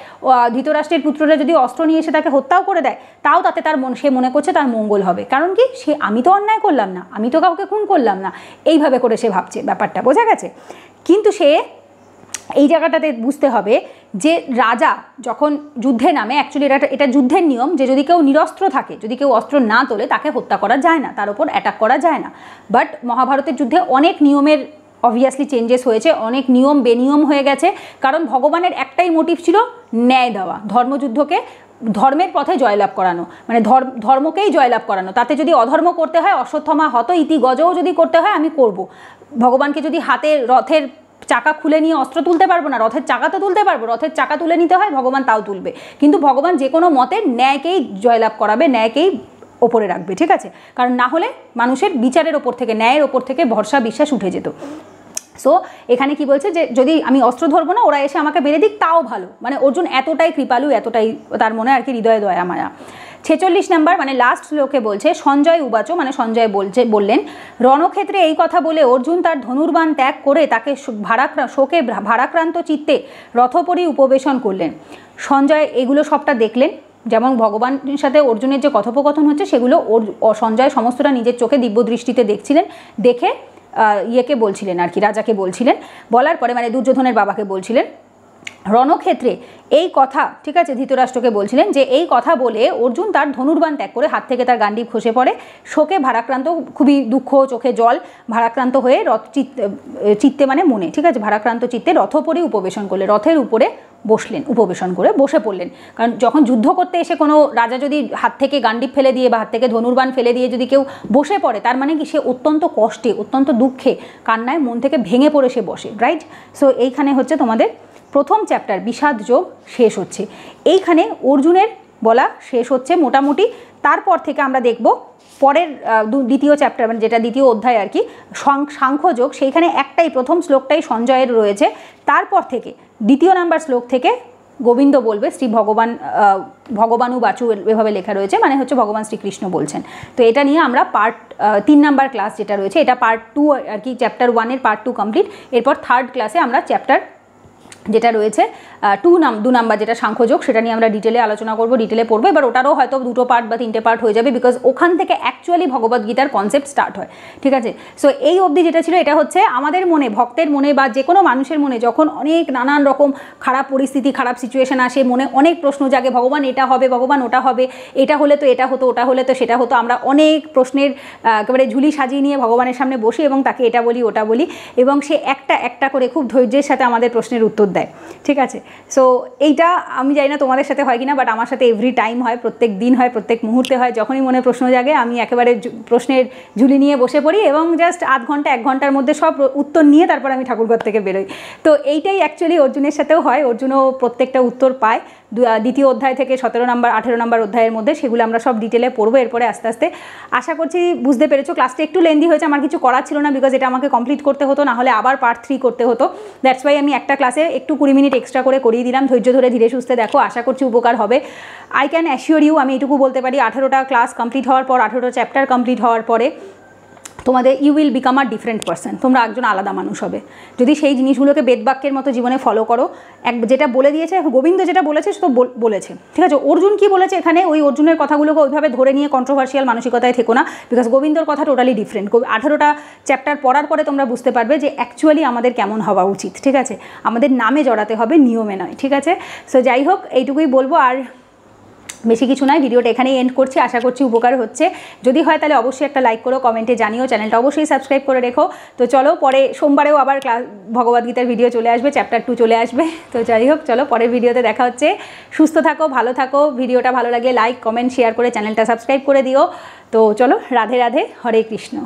ধৃতরাষ্ট্রের পুত্ররা যদি অস্ত্র নিয়ে এসে তাকে হত্যাও করে দেয়, তাও তাতে সে মনে করছে তার মঙ্গল হবে। কারণ কি, আমি তো অন্যায় করলাম না, আমি তো কাউকে খুন করলাম না, এইভাবে করে সে ভাবছে। ব্যাপারটা বোঝা গেছে? কিন্তু সে এই জায়গাটাতে বুঝতে হবে যে রাজা যখন যুদ্ধে নামে, অ্যাকচুয়ালি এটা যুদ্ধের নিয়ম যে যদি কেউ নিরস্ত্র থাকে, যদি কেউ অস্ত্র না তোলে, তাকে হত্যা করা যায় না, তার উপর অ্যাটাক করা যায় না। বাট মহাভারতের যুদ্ধে অনেক নিয়মের অবভিয়াসলি চেঞ্জেস হয়েছে, অনেক নিয়ম বেনিয়ম হয়ে গেছে, কারণ ভগবানের একটাই মোটিভ ছিল ন্যায় দেওয়া, ধর্মযুদ্ধকে ধর্মের পথে জয়লাভ করানো, মানে ধর্মকেই জয়লাভ করানো। তাতে যদি অধর্ম করতে হয়, অশ্বত্থমা হত ইতি গজও যদি করতে হয় আমি করব। ভগবানকে যদি রথের চাকা খুলে নিয়ে অস্ত্র তুলতে পারবো না, রথের চাকা তো তুলতে পারবো, রথের চাকা তুলে নিতে হয়, ভগবান তাও তুলবে। কিন্তু ভগবান যে কোনো মতে ন্যায়কেই জয়লাভ করাবে, ন্যায়কেই ওপরে রাখবে, ঠিক আছে। কারণ না হলে মানুষের বিচারের ওপর থেকে, ন্যায়ের ওপর থেকে ভরসা বিশ্বাস উঠে যেত। সো এখানে কি বলছে যে যদি আমি অস্ত্র ধরবো না, ওরা এসে আমাকে বেড়ে দিক, তাও ভালো। মানে অর্জুন এতটাই কৃপালু, এতটাই তার মনে আর কি হৃদয়ে দয়া মায়া। 46 নম্বর মানে লাস্ট শ্লোকে বলছে সঞ্জয় উবাচ, মানে সঞ্জয় বললেন, রণক্ষেত্রে এই কথা বলে অর্জুন তার ধনুর্বাণ ত্যাগ করে তাকে শোকে ভারাক্রান্ত চিত্তে রথোপরি উপবেশন করলেন। সঞ্জয় এগুলো সবটা দেখলেন, যেমন ভগবানের সাথে অর্জুনের যে কথোপকথন হচ্ছে সেগুলো সঞ্জয় সমস্তটা নিজের চোখে দিব্য দৃষ্টিতে দেখছিলেন, দেখে ইয়েকে বলছিলেন আর কি, রাজাকে বলছিলেন। বলার পরে মানে দুর্যোধনের বাবাকে বলছিলেন রণক্ষেত্রে এই কথা, ঠিক আছে, ধৃতরাষ্ট্রকে বলছিলেন যে এই কথা বলে অর্জুন তার ধনুর্বাণ ত্যাগ করে হাত থেকে তার গান্ডীব খসে পড়ে, শোকে ভারাক্রান্ত, খুবই দুঃখ, চোখে জল, ভারাক্রান্ত হয়ে চিত্তে মানে মনে, ঠিক আছে, ভারাক্রান্ত চিত্তে রথোপরি উপবেশন করলে, রথের উপরে বসলেন, উপবেশন করে বসে পড়লেন। কারণ যখন যুদ্ধ করতে এসে কোনো রাজা যদি হাত থেকে গান্ডীব ফেলে দিয়ে বা হাত থেকে ধনুর্বাণ ফেলে দিয়ে যদি কেউ বসে পড়ে, তার মানে কি সে অত্যন্ত কষ্টে, অত্যন্ত দুঃখে, কান্নায় মন থেকে ভেঙে পড়ে সে বসে, রাইট। সো এইখানে হচ্ছে তোমাদের প্রথম চ্যাপ্টার বিষাদ যোগ শেষ হচ্ছে, এইখানে অর্জুনের বলা শেষ হচ্ছে মোটামুটি। তারপর থেকে আমরা দেখব পরের দ্বিতীয় চ্যাপ্টার, মানে যেটা দ্বিতীয় অধ্যায় আর কি, সাংখ্যযোগ, সেইখানে একটাই প্রথম শ্লোকটাই সঞ্জয়ের রয়েছে। তারপর থেকে দ্বিতীয় নাম্বার শ্লোক থেকে গোবিন্দ বলবে শ্রী ভগবানু বাচু, এভাবে লেখা রয়েছে, মানে হচ্ছে ভগবান শ্রীকৃষ্ণ বলছেন। তো এটা নিয়ে আমরা পার্ট 3 নাম্বার ক্লাস যেটা রয়েছে, এটা পার্ট 2 আর কি, চ্যাপ্টার 1-এর পার্ট 2 কমপ্লিট। এরপর 3rd ক্লাসে আমরা চ্যাপ্টার যেটা রয়েছে 2 নাম্বার যেটা সাংখ্যযোগ, সেটা নিয়ে আমরা ডিটেলে আলোচনা করব, ডিটেলে পড়বো। এবার ওটারও হয়তো 2টো পার্ট বা 3টে পার্ট হয়ে যাবে, বিকজ ওখান থেকে অ্যাকচুয়ালি ভগবদ্গীতার কনসেপ্ট স্টার্ট হয়, ঠিক আছে। সো এই অবধি যেটা ছিল, এটা হচ্ছে আমাদের মনে, ভক্তের মনে বা যে কোনো মানুষের মনে যখন অনেক নানান রকম খারাপ পরিস্থিতি, খারাপ সিচুয়েশন আসে, মনে অনেক প্রশ্ন জাগে, ভগবান এটা হবে, ভগবান ওটা হবে, এটা হলে তো এটা হতো, ওটা হলে তো সেটা হতো, আমরা অনেক প্রশ্নের একেবারে ঝুলি সাজিয়ে নিয়ে ভগবানের সামনে বসি এবং তাকে এটা বলি ওটা বলি, এবং সে একটা একটা করে খুব ধৈর্যের সাথে আমাদের প্রশ্নের উত্তর দেয়, ঠিক আছে। সো এইটা আমি জানি না তোমাদের সাথে হয় কিনা, বাট আমার সাথে এভরি টাইম হয়, প্রত্যেক দিন হয়, প্রত্যেক মুহূর্তে হয়। যখনই মনে প্রশ্ন জাগে আমি একেবারে প্রশ্নের ঝুলি নিয়ে বসে পড়ি এবং জাস্ট আধ ঘন্টা 1 ঘন্টার মধ্যে সব উত্তর নিয়ে তারপর আমি ঠাকুরঘর থেকে বেরোই। তো এইটাই অ্যাকচুয়ালি অর্জুনের সাথেও হয়, অর্জুনও প্রত্যেকটা উত্তর পায় দ্বিতীয় অধ্যায় থেকে 17 নম্বর 18 নম্বর অধ্যায়ের মধ্যে, সেগুলো আমরা সব ডিটেলে পড়বো এরপরে আস্তে আস্তে। আশা করছি বুঝতে পেরেছো। ক্লাসটা একটু লেন্দি হয়েছে, আমার কিছু করার ছিল না, বিকজ এটা আমাকে কমপ্লিট করতে হতো, না হলে আবার পার্ট 3 করতে হতো। দ্যাটস ওয়াই আমি একটা ক্লাসে একটু 20 মিনিট এক্সট্রা করে করিয়ে দিলাম। ধৈর্য ধরে ধীরে সুস্থে দেখো, আশা করছি উপকার হবে। আই ক্যান অ্যাসিওর ইউ, আমি এটুকু বলতে পারি, 18টা ক্লাস কমপ্লিট হওয়ার পর, 18টা চ্যাপ্টার কমপ্লিট হওয়ার পরে তোমাদের you will become a different person, তোমরা একজন আলাদা মানুষ হবে যদি সেই জিনিসগুলোকে বেদবাক্যের মতো জীবনে ফলো করো। যেটা বলে দিয়েছে গোবিন্দ, যেটা বলেছে সে তো বলেছে, ঠিক আছে। অর্জুন কি বলেছে এখানে, ওই অর্জুনের কথাগুলোকে ওইভাবে ধরে নিয়ে কন্ট্রোভার্সিয়াল মানসিকতায় থেকো না, বিকজ গোবিন্দর কথা টোটালি ডিফারেন্ট। 18টা চ্যাপ্টার পড়ার পরে তোমরা বুঝতে পারবে যে অ্যাকচুয়ালি আমাদের কেমন হওয়া উচিত, ঠিক আছে। আমাদের নামে জড়াতে হবে, নিয়মে নয়, ঠিক আছে। সো যাই হোক, এইটুকুই বলবো, আর বেশি কিছু নয়। ভিডিওটা এখানেই এন্ড করছি, আশা করছি উপকার হচ্ছে। যদি হয় তাহলে অবশ্যই একটা লাইক করো, কমেন্টে জানিও, চ্যানেলটা অবশ্যই সাবস্ক্রাইব করে রেখো। তো চলো, পরে সোমবারেও আবার ভগবদ্গীতার ভিডিও চলে আসবে, চ্যাপ্টার 2 চলে আসবে। তো যাই হোক, চলো পরের ভিডিওতে দেখা হচ্ছে। সুস্থ থাকো, ভালো থাকো। ভিডিওটা ভালো লাগলে লাইক, কমেন্ট, শেয়ার করে চ্যানেলটা সাবস্ক্রাইব করে দিও। তো চলো, রাধে রাধে, হরে কৃষ্ণ।